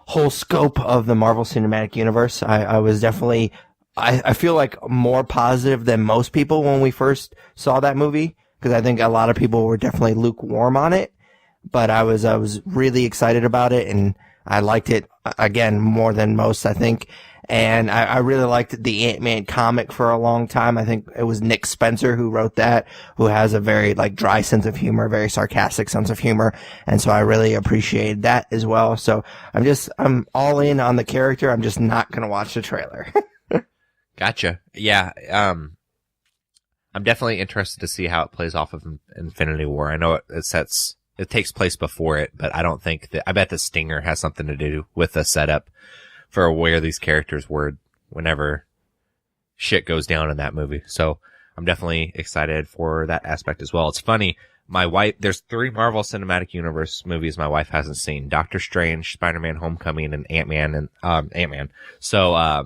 whole scope of the Marvel Cinematic Universe. I was definitely, I feel like more positive than most people when we first saw that movie, because I think a lot of people were definitely lukewarm on it, but I was really excited about it, and I liked it again more than most, I think. And I really liked the Ant-Man comic for a long time. I think it was Nick Spencer who wrote that, who has a very like dry sense of humor, very sarcastic sense of humor. And so I really appreciated that as well. So I'm all in on the character. I'm just not going to watch the trailer. Gotcha. Yeah. I'm definitely interested to see how it plays off of Infinity War. I know it takes place before it, but I bet the stinger has something to do with the setup for where these characters were whenever shit goes down in that movie. So I'm definitely excited for that aspect as well. It's funny. There's 3 Marvel Cinematic Universe movies my wife hasn't seen: Doctor Strange, Spider-Man Homecoming, and Ant-Man. So,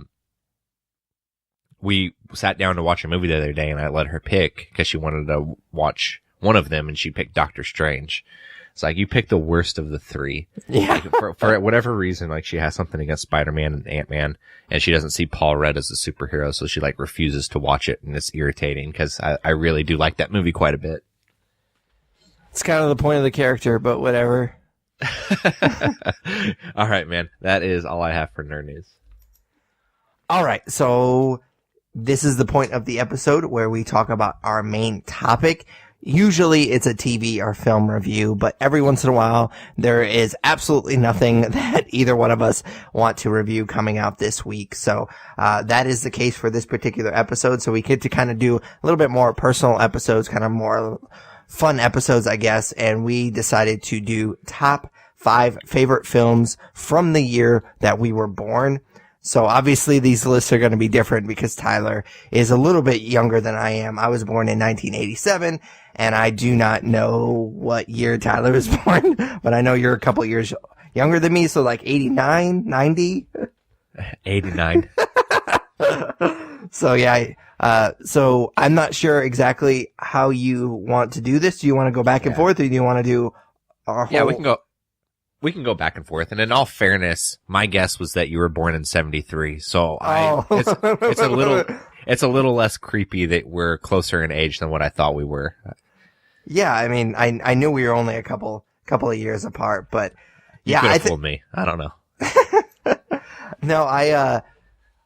we sat down to watch a movie the other day, and I let her pick because she wanted to watch one of them, and she picked Doctor Strange. It's like, you picked the worst of the 3. Yeah. Like, for whatever reason, like, she has something against Spider-Man and Ant-Man, and she doesn't see Paul Rudd as a superhero, so she like refuses to watch it, and it's irritating because I really do like that movie quite a bit. It's kind of the point of the character, but whatever. All right, man. That is all I have for nerd news. All right. So this is the point of the episode where we talk about our main topic. Usually it's a TV or film review, but every once in a while there is absolutely nothing that either one of us want to review coming out this week. So that is the case for this particular episode. So we get to kind of do a little bit more personal episodes, kind of more fun episodes, I guess. And we decided to do top 5 favorite films from the year that we were born. So obviously these lists are going to be different because Tyler is a little bit younger than I am. I was born in 1987, and I do not know what year Tyler was born, but I know you're a couple years younger than me, so like 89, 90? 89. So yeah, so I'm not sure exactly how you want to do this. Do you want to go back and forth, or do you want to do our whole... Yeah, we can go back and forth. And in all fairness, my guess was that you were born in 73. So it's a little less creepy that we're closer in age than what I thought we were. Yeah, I mean, I knew we were only a couple of years apart, but you yeah, could have fooled me. I don't know. No, I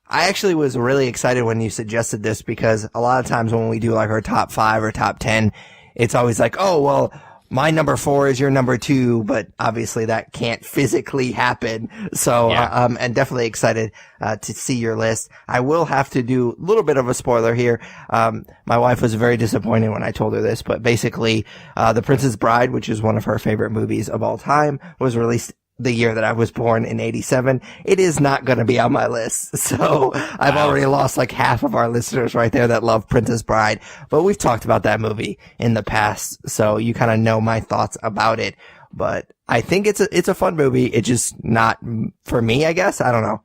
actually was really excited when you suggested this, because a lot of times when we do like our top 5 or top 10, it's always like, oh, well, my number 4 is your number 2, but obviously that can't physically happen. So yeah. I'm definitely excited to see your list. I will have to do a little bit of a spoiler here. My wife was very disappointed when I told her this, but basically, The Princess Bride, which is one of her favorite movies of all time, was released the year that I was born in 87. It is not going to be on my list. So I've already lost like half of our listeners right there that love Princess Bride, but we've talked about that movie in the past. So you kind of know my thoughts about it, but I think it's a fun movie. It's just not for me, I guess. I don't know.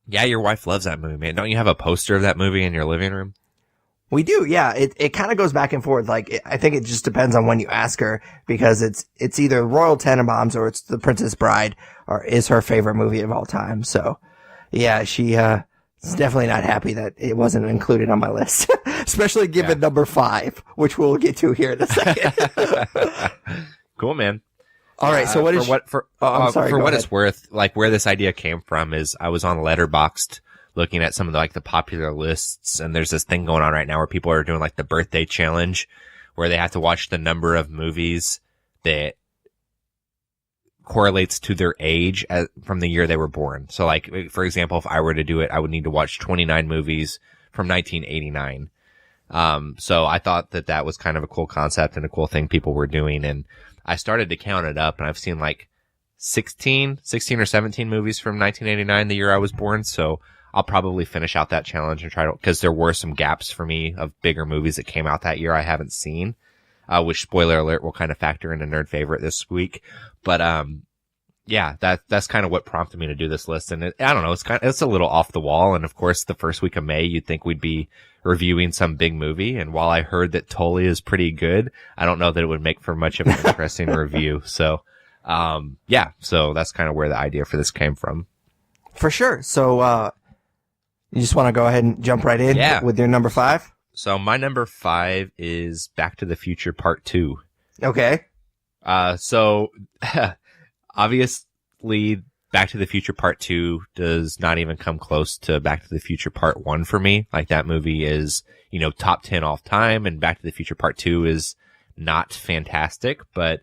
Yeah. Your wife loves that movie, man. Don't you have a poster of that movie in your living room? We do, yeah. It kind of goes back and forth. Like, I think it just depends on when you ask her, because it's either Royal Tenenbaums or it's The Princess Bride, or is her favorite movie of all time. So, yeah, she is definitely not happy that it wasn't included on my list, especially given number 5, which we'll get to here in a second. Cool, man. All right, so for what it's worth, like where this idea came from is I was on Letterboxd looking at some of the popular lists, and there's this thing going on right now where people are doing like the birthday challenge, where they have to watch the number of movies that correlates to their age from the year they were born. So like, for example, if I were to do it, I would need to watch 29 movies from 1989. So I thought that was kind of a cool concept and a cool thing people were doing. And I started to count it up, and I've seen like 16 or 17 movies from 1989, the year I was born. So I'll probably finish out that challenge and try to, because there were some gaps for me of bigger movies that came out that year I haven't seen, which, spoiler alert, will kind of factor in a nerd favorite this week. But yeah, that's kind of what prompted me to do this list. And I don't know, it's a little off the wall. And of course, the first week of May, you'd think we'd be reviewing some big movie. And while I heard that Tully is pretty good, I don't know that it would make for much of an interesting review. So yeah, so that's kind of where the idea for this came from. For sure. So you just want to go ahead and jump right in with your number 5? So my number 5 is Back to the Future Part 2. Okay. So obviously Back to the Future Part 2 does not even come close to Back to the Future Part 1 for me. Like, that movie is, top 10 all time, and Back to the Future Part 2 is not fantastic, but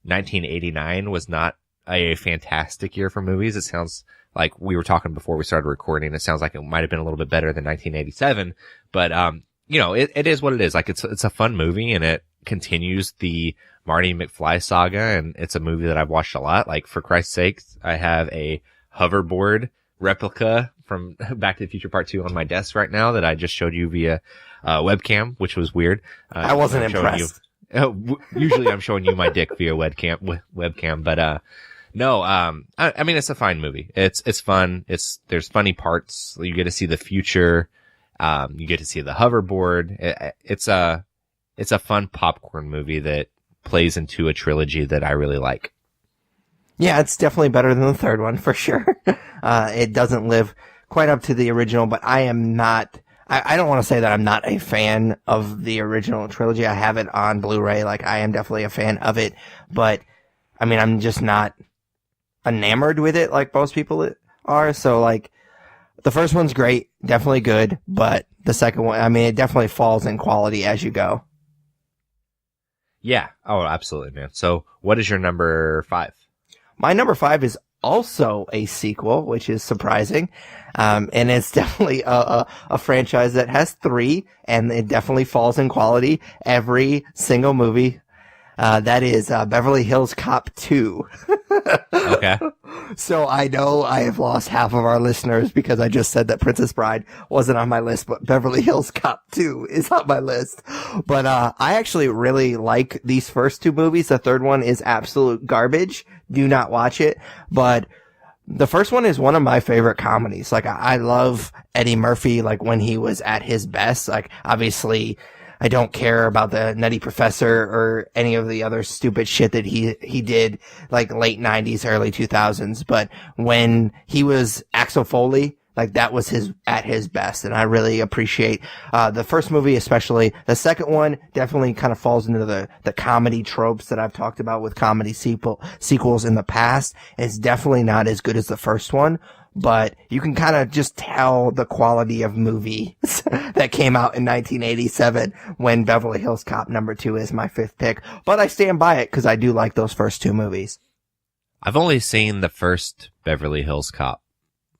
1989 was not a fantastic year for movies. It sounds like, we were talking before we started recording, it sounds like it might have been a little bit better than 1987, but it is what it is. Like, it's a fun movie, and it continues the Marty McFly saga, and it's a movie that I've watched a lot. Like, for Christ's sake, I have a hoverboard replica from Back to the Future Part 2 on my desk right now that I just showed you via webcam, which was weird. I wasn't impressed. Usually I'm showing you my dick via webcam, but no, I mean, it's a fine movie. It's fun. There's funny parts. You get to see the future. You get to see the hoverboard. It's a fun popcorn movie that plays into a trilogy that I really like. Yeah, it's definitely better than the third one, for sure. It doesn't live quite up to the original, but I am not, I don't want to say that I'm not a fan of the original trilogy. I have it on Blu-ray. Like, I am definitely a fan of it, but I mean, I'm just not enamored with it like most people are. So, like, the first one's great, definitely good, but the second one, I mean, it definitely falls in quality as you go. Yeah. Oh, absolutely, man. So what is your number 5? My number 5 is also a sequel, which is surprising. And it's definitely a franchise that has 3, and it definitely falls in quality every single movie. That is Beverly Hills Cop 2. Okay. So I know I have lost half of our listeners because I just said that Princess Bride wasn't on my list, but Beverly Hills Cop 2 is on my list. But I actually really like these first 2 movies. The third one is absolute garbage. Do not watch it. But the first one is one of my favorite comedies. Like, I love Eddie Murphy, like, when he was at his best. Like, obviously, I don't care about the Nutty Professor or any of the other stupid shit that he did, like, late 90s, early 2000s. But when he was Axel Foley, like, that was at his best. And I really appreciate, the first movie especially. The second one definitely kind of falls into the comedy tropes that I've talked about with comedy sequels in the past. It's definitely not as good as the first one, but you can kind of just tell the quality of movie that came out in 1987 when Beverly Hills Cop number 2 is my 5th pick. But I stand by it because I do like those first 2 movies. I've only seen the first Beverly Hills Cop,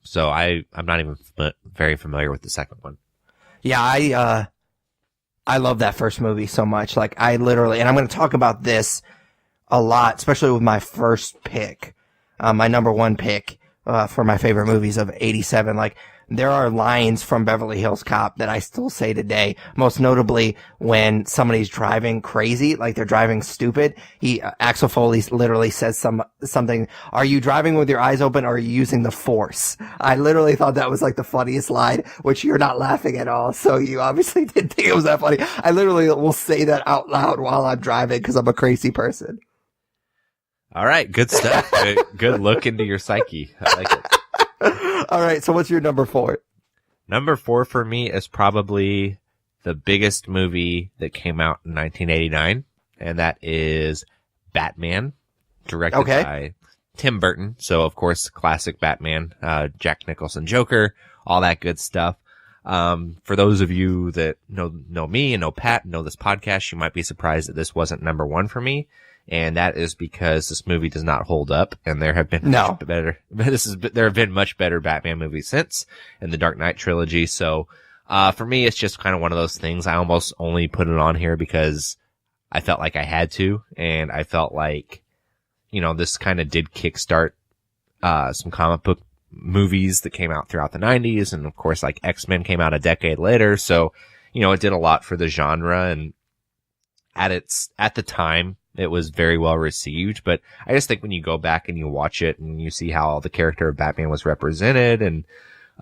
so I'm not even very familiar with the second one. Yeah, I love that first movie so much. Like, I literally, and I'm going to talk about this a lot, especially with my first pick, my number 1 pick. For my favorite movies of 87. Like, there are lines from Beverly Hills Cop that I still say today, most notably when somebody's driving crazy, like they're driving stupid. Axel Foley literally says something, "Are you driving with your eyes open or are you using the force?" I literally thought that was like the funniest line, which you're not laughing at all. So you obviously didn't think it was that funny. I literally will say that out loud while I'm driving because I'm a crazy person. All right, good stuff. Good look into your psyche. I like it. All right, so what's your number 4? Number 4 for me is probably the biggest movie that came out in 1989, and that is Batman, directed by Tim Burton. So, of course, classic Batman, Jack Nicholson Joker, all that good stuff. For those of you that know me and know Pat and know this podcast, you might be surprised that this wasn't number 1 for me. And that is because this movie does not hold up, and there have been No. much better. There have been much better Batman movies since in the Dark Knight trilogy. So, for me, it's just kind of one of those things. I almost only put it on here because I felt like I had to, and I felt like, you know, this kind of did kickstart some comic book movies that came out throughout the 90s, and of course, like X-Men came out a decade later. So, you know, it did a lot for the genre, and at the time, it was very well received. But I just think when you go back and you watch it and you see how the character of Batman was represented and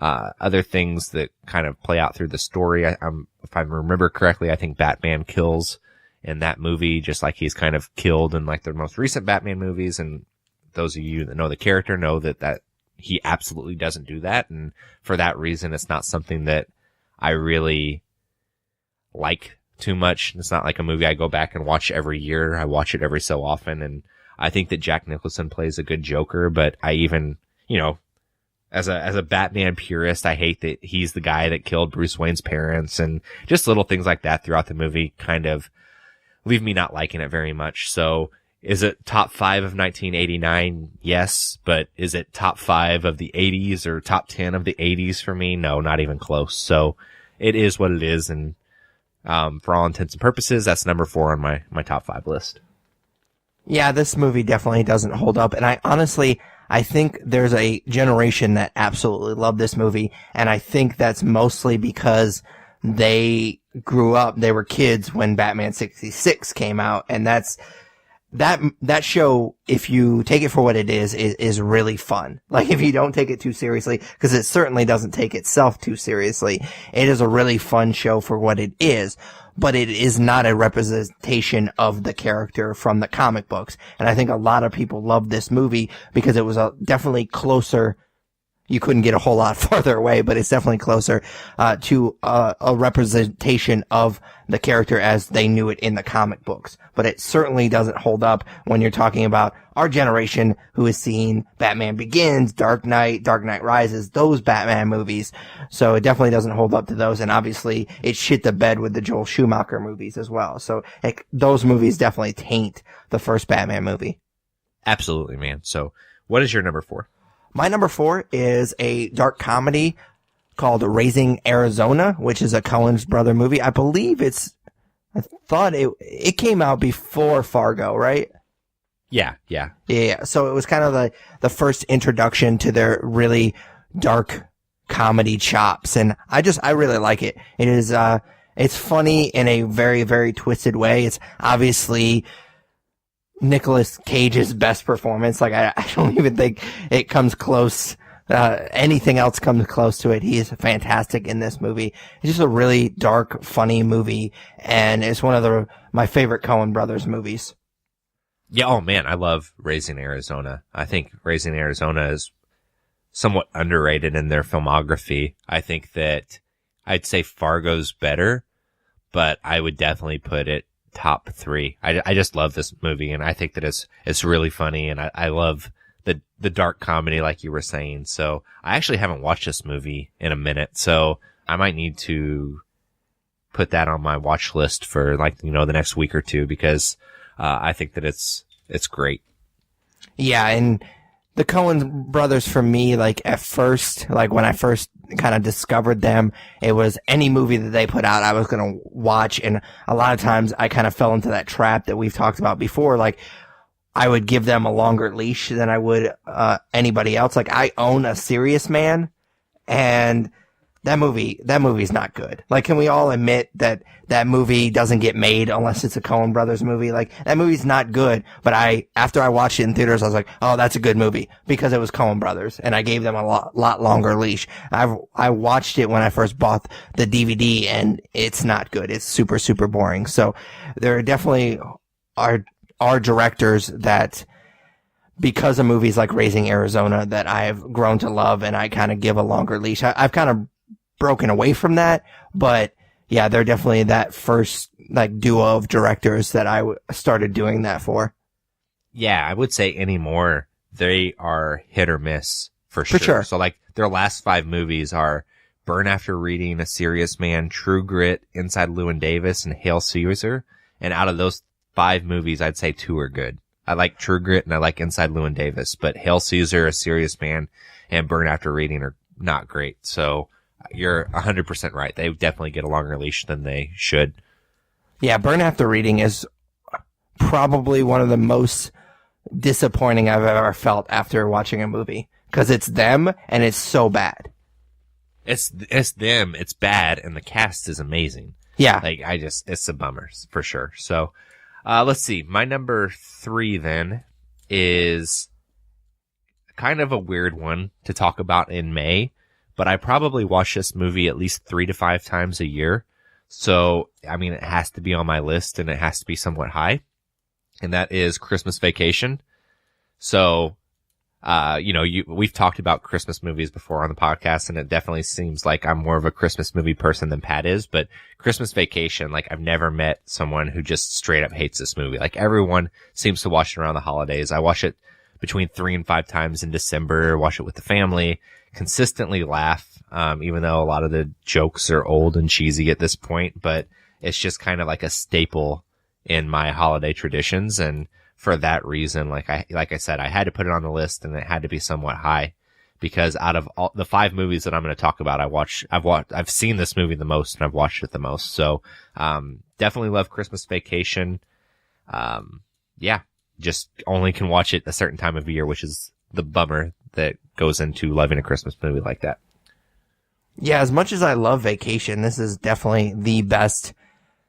other things that kind of play out through the story, if I remember correctly, I think Batman kills in that movie just like he's kind of killed in like the most recent Batman movies. And those of you that know the character know that he absolutely doesn't do that. And for that reason, it's not something that I really like too much. It's not like a movie I go back and watch every year. I watch it every so often. And I think that Jack Nicholson plays a good Joker, but I even, you know, as a Batman purist, I hate that he's the guy that killed Bruce Wayne's parents, and just little things like that throughout the movie kind of leave me not liking it very much. So is it top 5 of 1989? Yes. But is it top 5 of the 80s or top 10 of the 80s for me? No, not even close. So it is what it is. And for all intents and purposes, that's number 4 on my top 5 list. Yeah, this movie definitely doesn't hold up. And I think there's a generation that absolutely loved this movie. And I think that's mostly because they grew up, they were kids when Batman 66 came out. And that show, if you take it for what it is really fun. Like, if you don't take it too seriously, because it certainly doesn't take itself too seriously, it is a really fun show for what it is, but it is not a representation of the character from the comic books. And I think a lot of people love this movie because it was definitely closer. You couldn't get a whole lot farther away, but it's definitely closer to a representation of the character as they knew it in the comic books. But it certainly doesn't hold up when you're talking about our generation who has seen Batman Begins, Dark Knight Rises, those Batman movies. So it definitely doesn't hold up to those. And obviously it shit the bed with the Joel Schumacher movies as well. So those movies definitely taint the first Batman movie. Absolutely, man. So what is your number 4? My number 4 is a dark comedy called Raising Arizona, which is a Coen's brother movie. I believe I thought it came out before Fargo, right? Yeah. Yeah. So it was kind of the first introduction to their really dark comedy chops. And I really like it. It is, it's funny in a very, very twisted way. It's obviously Nicolas Cage's best performance. Like, I don't even think it comes close. Anything else comes close to it. He is fantastic in this movie. It's just a really dark, funny movie, and it's one of my favorite Coen brothers movies. Yeah. Oh man, I love Raising Arizona. I think Raising Arizona is somewhat underrated in their filmography. I think that I'd say Fargo's better, but I would definitely put it top 3. I just love this movie, and I think that it's really funny, and I love the dark comedy like you were saying. So I actually haven't watched this movie in a minute, so I might need to put that on my watch list for the next week or two, because I think that it's great. Yeah, and the Coen brothers, for me, like at first, like when I first kind of discovered them, it was any movie that they put out I was going to watch. And a lot of times I kind of fell into that trap that we've talked about before. Like, I would give them a longer leash than I would anybody else. Like, I own a Serious Man, and that movie's not good. Like, can we all admit that movie doesn't get made unless it's a Coen brothers movie? Like, that movie's not good, but after I watched it in theaters, I was like, oh, that's a good movie, because it was Coen brothers, and I gave them a lot longer leash. I watched it when I first bought the DVD, and it's not good. It's super, super boring. So there definitely are directors that, because of movies like Raising Arizona, that I've grown to love, and I kind of give a longer leash. I've kind of broken away from that, but yeah, they're definitely that first duo of directors that I started doing that for. Yeah, I would say anymore, they are hit or miss for sure. For sure. So their last 5 movies are Burn After Reading, A Serious Man, True Grit, Inside Llewyn Davis, and Hail Caesar. And out of those 5 movies, I'd say 2 are good. I like True Grit and I like Inside Llewyn Davis, but Hail Caesar, A Serious Man, and Burn After Reading are not great. So you're 100% right. They definitely get a longer leash than they should. Yeah, Burn After Reading is probably one of the most disappointing I've ever felt after watching a movie, because it's them and it's so bad. It's them, it's bad, and the cast is amazing. Yeah. Like, it's a bummer, for sure. So, let's see. My number 3 then is kind of a weird one to talk about in May, but I probably watch this movie at least 3 to 5 times a year. So, I mean, it has to be on my list and it has to be somewhat high. And that is Christmas Vacation. So, we've talked about Christmas movies before on the podcast, and it definitely seems like I'm more of a Christmas movie person than Pat is, but Christmas Vacation, like, I've never met someone who just straight up hates this movie. Like, everyone seems to watch it around the holidays. I watch it between 3 and 5 times in December, watch it with the family, consistently laugh, even though a lot of the jokes are old and cheesy at this point, but it's just kind of like a staple in my holiday traditions. And for that reason, like I said, I had to put it on the list, and it had to be somewhat high, because out of all the 5 movies that I'm going to talk about, I've seen this movie the most and I've watched it the most. So, definitely love Christmas Vacation. Just only can watch it a certain time of year, which is the bummer that goes into loving a Christmas movie like that. Yeah, as much as I love Vacation, this is definitely the best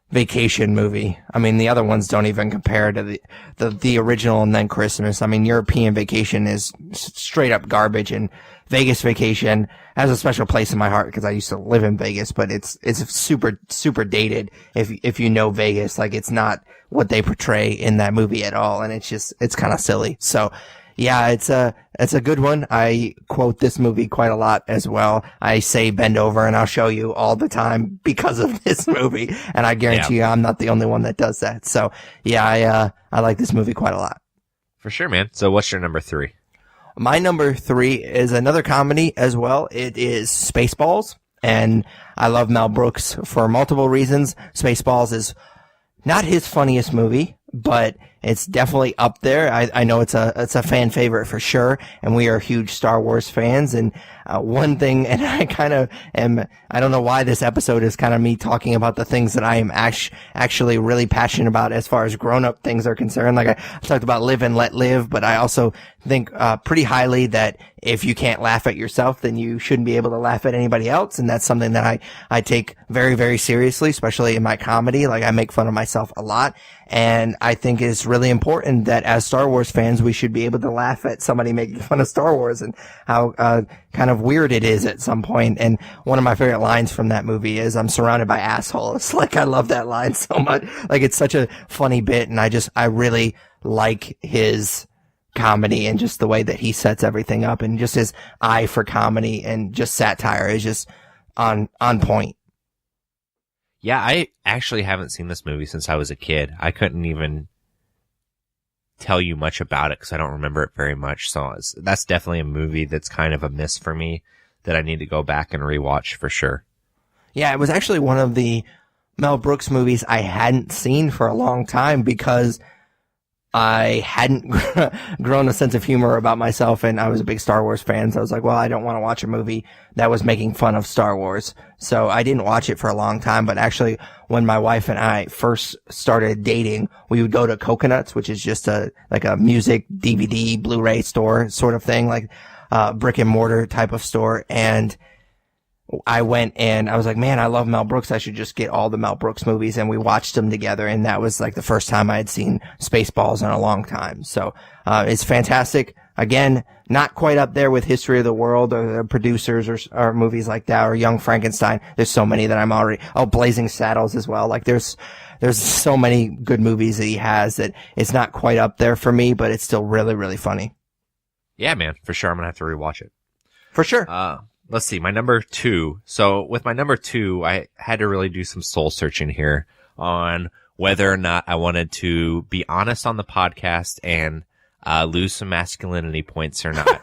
vacation movie. I mean, the other ones don't even compare to the original and then Christmas. I mean, European Vacation is straight up garbage, and Vegas Vacation has a special place in my heart because I used to live in Vegas, but it's super, super dated. If you know Vegas, like, it's not what they portray in that movie at all. And it's kind of silly. So yeah, it's a good one. I quote this movie quite a lot as well. I say bend over and I'll show you all the time because of this movie. And I guarantee you I'm not the only one that does that. So yeah, I like this movie quite a lot. For sure, man. So what's your number 3? My number 3 is another comedy as well. It is Spaceballs. And I love Mel Brooks for multiple reasons. Spaceballs is not his funniest movie, but it's definitely up there. I know it's a fan favorite for sure, and we are huge Star Wars fans. And one thing, and I kind of am, I don't know why this episode is kind of me talking about the things that I am actually really passionate about as far as grown-up things are concerned. Like I talked about Live and Let Live, but I also think pretty highly that if you can't laugh at yourself, then you shouldn't be able to laugh at anybody else. And that's something that I take very, very seriously, especially in my comedy. Like, I make fun of myself a lot. And I think it's really important that as Star Wars fans, we should be able to laugh at somebody making fun of Star Wars and how kind of weird it is at some point. And one of my favorite lines from that movie is, "I'm surrounded by assholes." Like, I love that line so much. Like, it's such a funny bit, and I really like his comedy and just the way that he sets everything up, and just his eye for comedy and just satire is just on point. Yeah, I actually haven't seen this movie since I was a kid. I couldn't even tell you much about it because I don't remember it very much. So that's definitely a movie that's kind of a miss for me that I need to go back and rewatch for sure. Yeah, it was actually one of the Mel Brooks movies I hadn't seen for a long time because I hadn't grown a sense of humor about myself, and I was a big Star Wars fan, so I was like, well, I don't want to watch a movie that was making fun of Star Wars. So I didn't watch it for a long time, but actually, when my wife and I first started dating, we would go to Coconuts, which is just like a music DVD, Blu-ray store sort of thing, like brick and mortar type of store, and I went and I was like, man, I love Mel Brooks. I should just get all the Mel Brooks movies. And we watched them together. And that was like the first time I had seen Spaceballs in a long time. So, it's fantastic. Again, not quite up there with History of the World or the producers or movies like that, or Young Frankenstein. There's so many that I'm already, Blazing Saddles as well. Like, there's so many good movies that he has that it's not quite up there for me, but it's still really, really funny. Yeah, man, for sure. I'm going to have to rewatch it. For sure. Let's see, my number 2. So with my number 2, I had to really do some soul searching here on whether or not I wanted to be honest on the podcast and lose some masculinity points or not.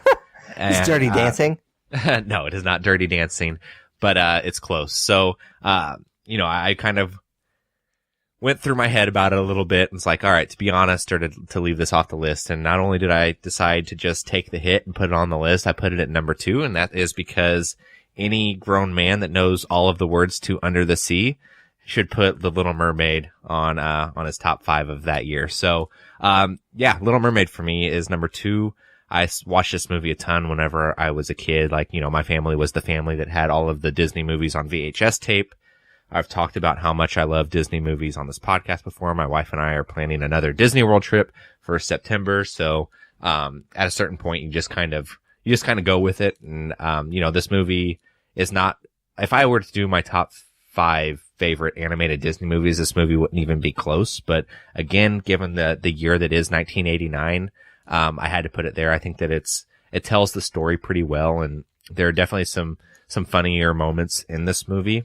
It's Dirty Dancing? No, it is not Dirty Dancing, but it's close. So, I kind of went through my head about it a little bit and was like, all right, to be honest, or to leave this off the list. And not only did I decide to just take the hit and put it on the list, I put it at number 2. And that is because any grown man that knows all of the words to Under the Sea should put The Little Mermaid on his top 5 of that year. So, yeah, Little Mermaid for me is number 2. I watched this movie a ton whenever I was a kid. Like, you know, my family was the family that had all of the Disney movies on VHS tape. I've talked about how much I love Disney movies on this podcast before. My wife and I are planning another Disney World trip for September. So, at a certain point, you just kind of go with it. And, you know, this movie is not, if I were to do my top 5 favorite animated Disney movies, this movie wouldn't even be close. But again, given the year that is 1989, I had to put it there. I think that it tells the story pretty well, and there are definitely some funnier moments in this movie.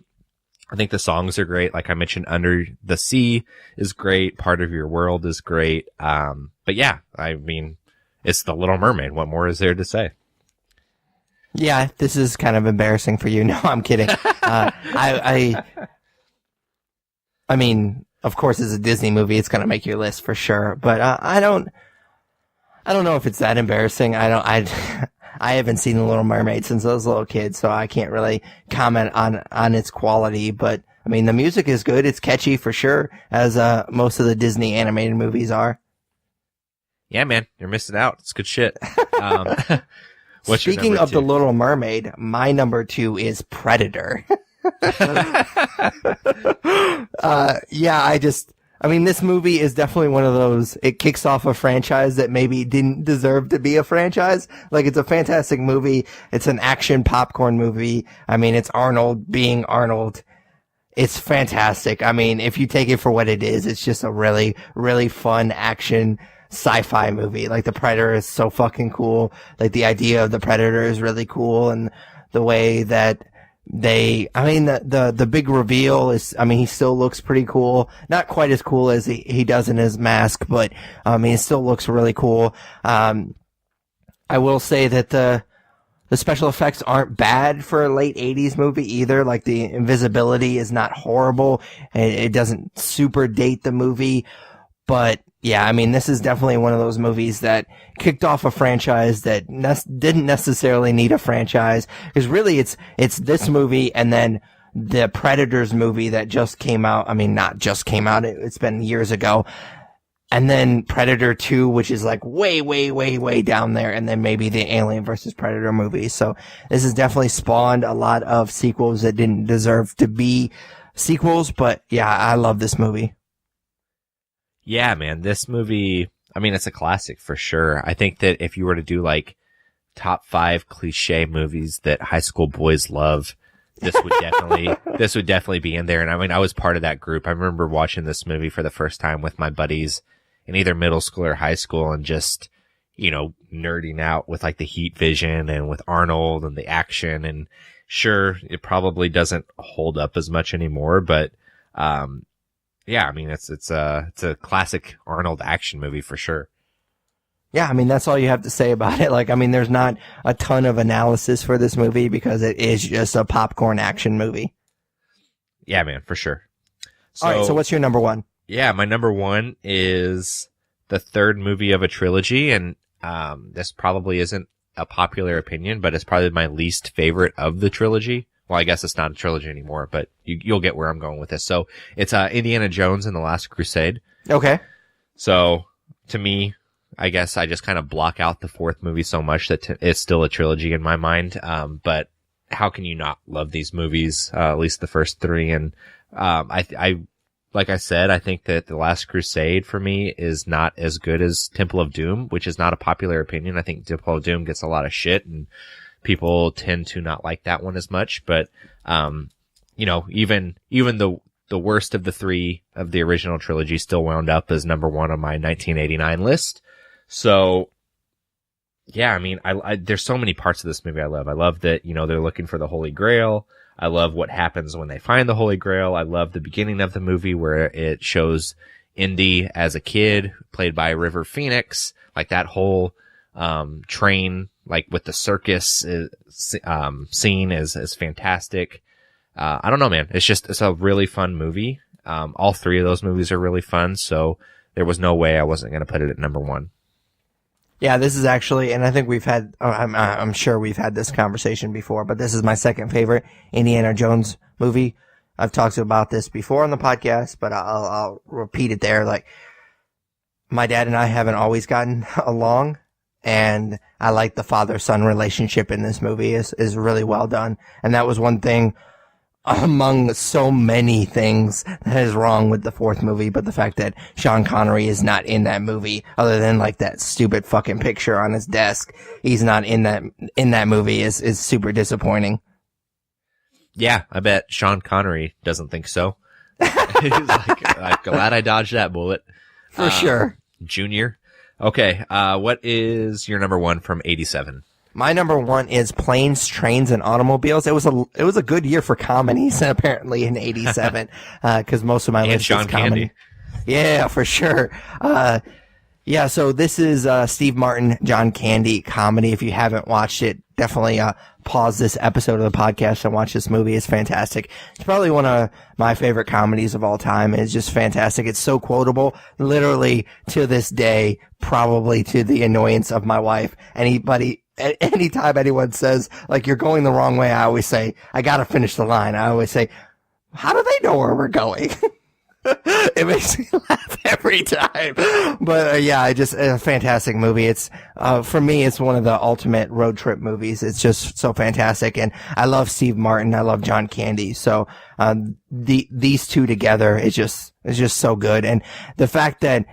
I think the songs are great. Like I mentioned, Under the Sea is great. Part of Your World is great. But yeah, I mean, it's The Little Mermaid. What more is there to say? Yeah, this is kind of embarrassing for you. No, I'm kidding. I mean, of course, it's a Disney movie. It's going to make your list for sure. But I don't know if it's that embarrassing. I haven't seen The Little Mermaid since I was a little kid, so I can't really comment on its quality. But I mean, the music is good. It's catchy for sure, as most of the Disney animated movies are. Yeah, man, you're missing out. It's good shit. Speaking of The Little Mermaid, my number 2 is Predator. I mean, this movie is definitely one of those, it kicks off a franchise that maybe didn't deserve to be a franchise. Like, it's a fantastic movie. It's an action popcorn movie. I mean, it's Arnold being Arnold. It's fantastic. I mean, if you take it for what it is, it's just a really, really fun action sci-fi movie. Like, the Predator is so fucking cool. Like, the idea of the Predator is really cool, and the way that the big reveal is, I mean, he still looks pretty cool. Not quite as cool as he does in his mask, but, he still looks really cool. I will say that the special effects aren't bad for a late 80s movie either. Like, the invisibility is not horrible. It doesn't super date the movie, but yeah, I mean, this is definitely one of those movies that kicked off a franchise that didn't necessarily need a franchise. Because really, it's this movie and then the Predators movie that just came out. I mean, not just came out. It's been years ago. And then Predator 2, which is like way, way, way, way down there. And then maybe the Alien versus Predator movie. So this has definitely spawned a lot of sequels that didn't deserve to be sequels. But yeah, I love this movie. Yeah, man, this movie, I mean, it's a classic for sure. I think that if you were to do like top 5 cliche movies that high school boys love, this would definitely be in there. And I mean, I was part of that group. I remember watching this movie for the first time with my buddies in either middle school or high school and just, you know, nerding out with like the heat vision and with Arnold and the action. And sure, it probably doesn't hold up as much anymore, but, yeah, I mean, it's a classic Arnold action movie for sure. Yeah, I mean, that's all you have to say about it. Like, I mean, there's not a ton of analysis for this movie because it is just a popcorn action movie. Yeah, man, for sure. All right, so what's your number 1? Yeah, my number 1 is the third movie of a trilogy, and this probably isn't a popular opinion, but it's probably my least favorite of the trilogy. Well, I guess it's not a trilogy anymore, but you'll get where I'm going with this. So it's Indiana Jones and the Last Crusade. Okay. So to me, I guess I just kind of block out the fourth movie so much that it's still a trilogy in my mind. But how can you not love these movies? At least the first 3. And I like I said, I think that The Last Crusade for me is not as good as Temple of Doom, which is not a popular opinion. I think Temple of Doom gets a lot of shit and people tend to not like that one as much, but, you know, even the worst of the 3 of the original trilogy still wound up as number 1 on my 1989 list. So, yeah, I mean, there's so many parts of this movie I love. I love that, you know, they're looking for the Holy Grail. I love what happens when they find the Holy Grail. I love the beginning of the movie where it shows Indy as a kid, played by River Phoenix, like that whole, train, like with the circus scene is fantastic. I don't know, man. It's a really fun movie. All three of those movies are really fun, so there was no way I wasn't going to put it at number one. Yeah, this is actually, and I think I'm sure we've had this conversation before, but this is my second favorite Indiana Jones movie. I've talked about this before on the podcast, but I'll repeat it there. Like, my dad and I haven't always gotten along, and I like the father-son relationship in this movie is really well done. And that was one thing among so many things that is wrong with the fourth movie, but the fact that Sean Connery is not in that movie, other than like that stupid fucking picture on his desk, he's not in that movie is super disappointing. Yeah, I bet Sean Connery doesn't think so. He's like, I'm glad I dodged that bullet. For sure. Junior. Okay, what is your number one from 87? My number one is Planes, Trains, and Automobiles. It was a good year for comedies, apparently, in 87, because most of my list Sean is comedy. Candy. Yeah, for sure. Yeah, so this is Steve Martin, John Candy comedy. If you haven't watched it, definitely pause this episode of the podcast and watch this movie. It's fantastic. It's probably one of my favorite comedies of all time. It's just fantastic. It's so quotable, literally to this day, probably to the annoyance of my wife. Anytime anyone says, like, you're going the wrong way, I always say, I gotta finish the line. I always say, how do they know where we're going? It makes me laugh every time. But yeah, a fantastic movie. It's for me, it's one of the ultimate road trip movies. It's just so fantastic, and I love Steve Martin. I love John Candy. So these two together is just so good, and the fact that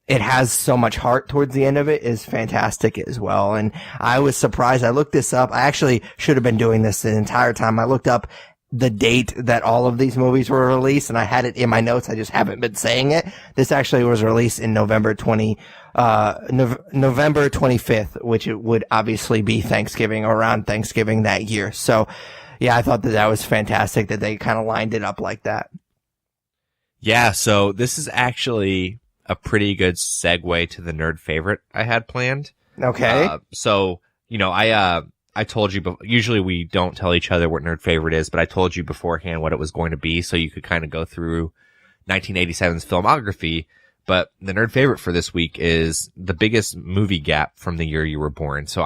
it has so much heart towards the end of it is fantastic as well. And I was surprised. I looked this up. I actually should have been doing this the entire time. I looked up the date that all of these movies were released, and I had it in my notes. I just haven't been saying it. This actually was released in November 25th, which it would obviously be Thanksgiving or around Thanksgiving that year. So yeah, I thought that was fantastic that they kind of lined it up like that. Yeah. So this is actually a pretty good segue to the nerd favorite I had planned. Okay. So, I told you, usually we don't tell each other what nerd favorite is, but I told you beforehand what it was going to be, so you could kind of go through 1987's filmography. But the nerd favorite for this week is the biggest movie gap from the year you were born. So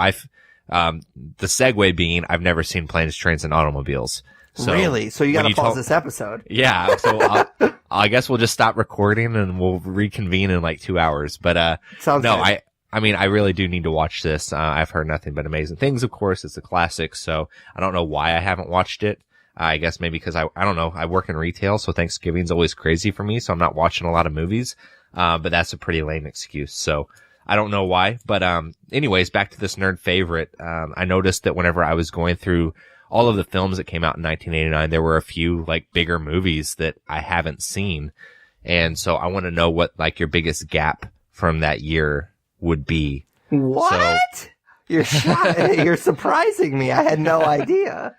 the segue being, I've never seen Planes, Trains, and Automobiles. So really? So you gotta pause this episode. Yeah. So I guess we'll just stop recording and we'll reconvene in like 2 hours. But, sounds no, good. I mean, I really do need to watch this. I've heard nothing but amazing things, of course. It's a classic, so I don't know why I haven't watched it. I guess maybe because I don't know. I work in retail, so Thanksgiving's always crazy for me, so I'm not watching a lot of movies. But that's a pretty lame excuse, so I don't know why. But, anyways, back to this nerd favorite. I noticed that whenever I was going through all of the films that came out in 1989, there were a few, like, bigger movies that I haven't seen. And so I want to know what, like, your biggest gap from that year would be. What? So, you're surprising me. I had no idea.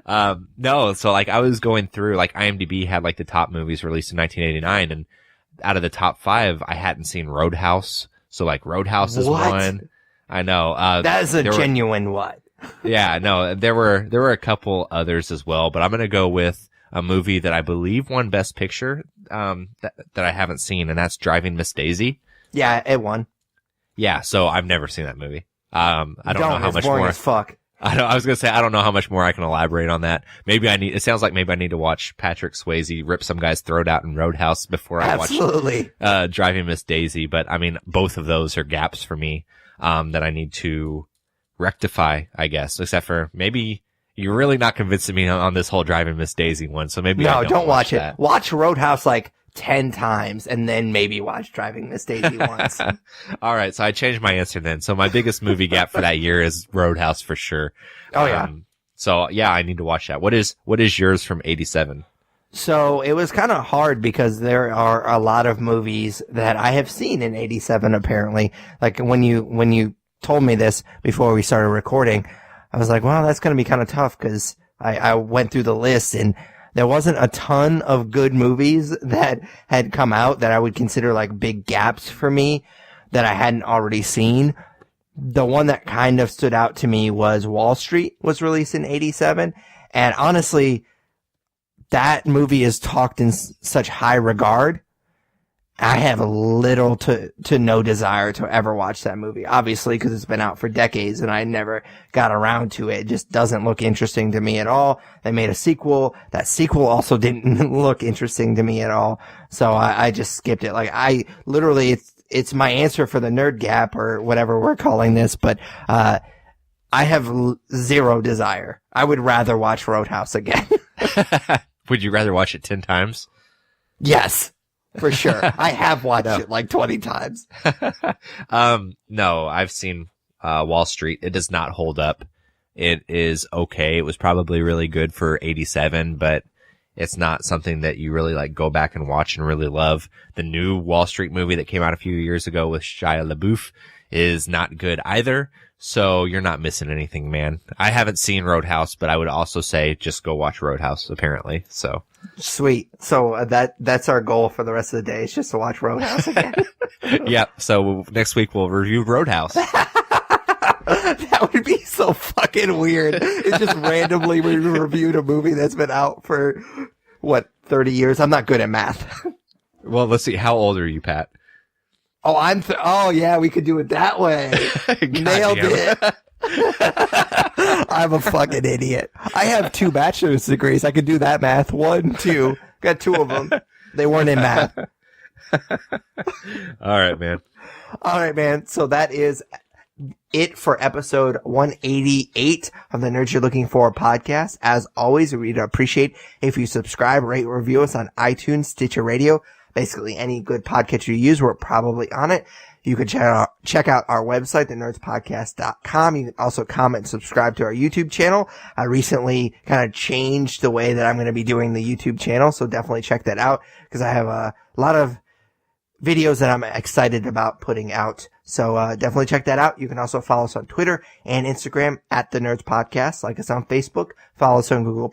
No, so like I was going through, like IMDb had like the top movies released in 1989, and out of the top 5, I hadn't seen Roadhouse. So like Roadhouse is one. I know. That is a genuine what? Yeah, no, there were a couple others as well, but I'm going to go with a movie that I believe won Best Picture, that I haven't seen, and that's Driving Miss Daisy. Yeah, it won. Yeah, so I've never seen that movie. I don't know how much more. As fuck. I was gonna say I don't know how much more I can elaborate on that. It sounds like maybe I need to watch Patrick Swayze rip some guy's throat out in Roadhouse before I watch Driving Miss Daisy. But I mean, both of those are gaps for me that I need to rectify, I guess. Except for maybe you're really not convincing me on this whole Driving Miss Daisy one. So maybe I don't watch it. That. Watch Roadhouse like 10 times and then maybe watch Driving Miss Daisy once. All right. So I changed my answer then. So my biggest movie gap for that year is Roadhouse for sure. Oh yeah. So yeah, I need to watch that. What is yours from 87? So it was kind of hard because there are a lot of movies that I have seen in 87 apparently. Like when you told me this before we started recording, I was like, well, that's going to be kind of tough because I went through the list and there wasn't a ton of good movies that had come out that I would consider like big gaps for me that I hadn't already seen. The one that kind of stood out to me was Wall Street was released in 87. And honestly, that movie is talked in such high regard. I have little to no desire to ever watch that movie. Obviously, because it's been out for decades and I never got around to it. It just doesn't look interesting to me at all. They made a sequel. That sequel also didn't look interesting to me at all. So I just skipped it. Like, I literally, it's my answer for the nerd gap or whatever we're calling this, but, I have zero desire. I would rather watch Roadhouse again. Would you rather watch it 10 times? Yes. For sure. I have watched it like 20 times. No, I've seen Wall Street. It does not hold up. It is okay. It was probably really good for 87, but it's not something that you really like go back and watch and really love. The new Wall Street movie that came out a few years ago with Shia LaBeouf is not good either. So you're not missing anything, man. I haven't seen Roadhouse, but I would also say just go watch Roadhouse, apparently. So sweet. So that's our goal for the rest of the day. Is just to watch Roadhouse again. Yep. So next week we'll review Roadhouse. That would be so fucking weird. It's just randomly we reviewed a movie that's been out for 30 years. I'm not good at math. Well, let's see. How old are you, Pat? Oh, oh yeah, we could do it that way. Nailed it. I'm a fucking idiot. I have 2 bachelor's degrees. I could do that math. 1, 2. Got 2 of them. They weren't in math. All right, man. All right, man. So that is it for episode 188 of the Nerds You're Looking For podcast. As always, we'd appreciate if you subscribe, rate, review us on iTunes, Stitcher Radio. Basically, any good podcatcher you use, we're probably on it. You can check out our website, thenerdspodcast.com. You can also comment and subscribe to our YouTube channel. I recently kind of changed the way that I'm going to be doing the YouTube channel, so definitely check that out because I have a lot of videos that I'm excited about putting out. So definitely check that out. You can also follow us on Twitter and Instagram at The Nerds Podcast. Like us on Facebook. Follow us on Google+.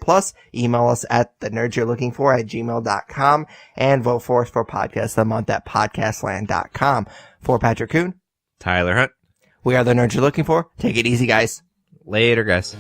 Email us at thenerdsyou'relooking4@gmail.com. And vote for us for Podcast of the Month at podcastland.com. For Patrick Kuhn. Tyler Hunt. We are The Nerds You're Looking For. Take it easy, guys. Later, guys.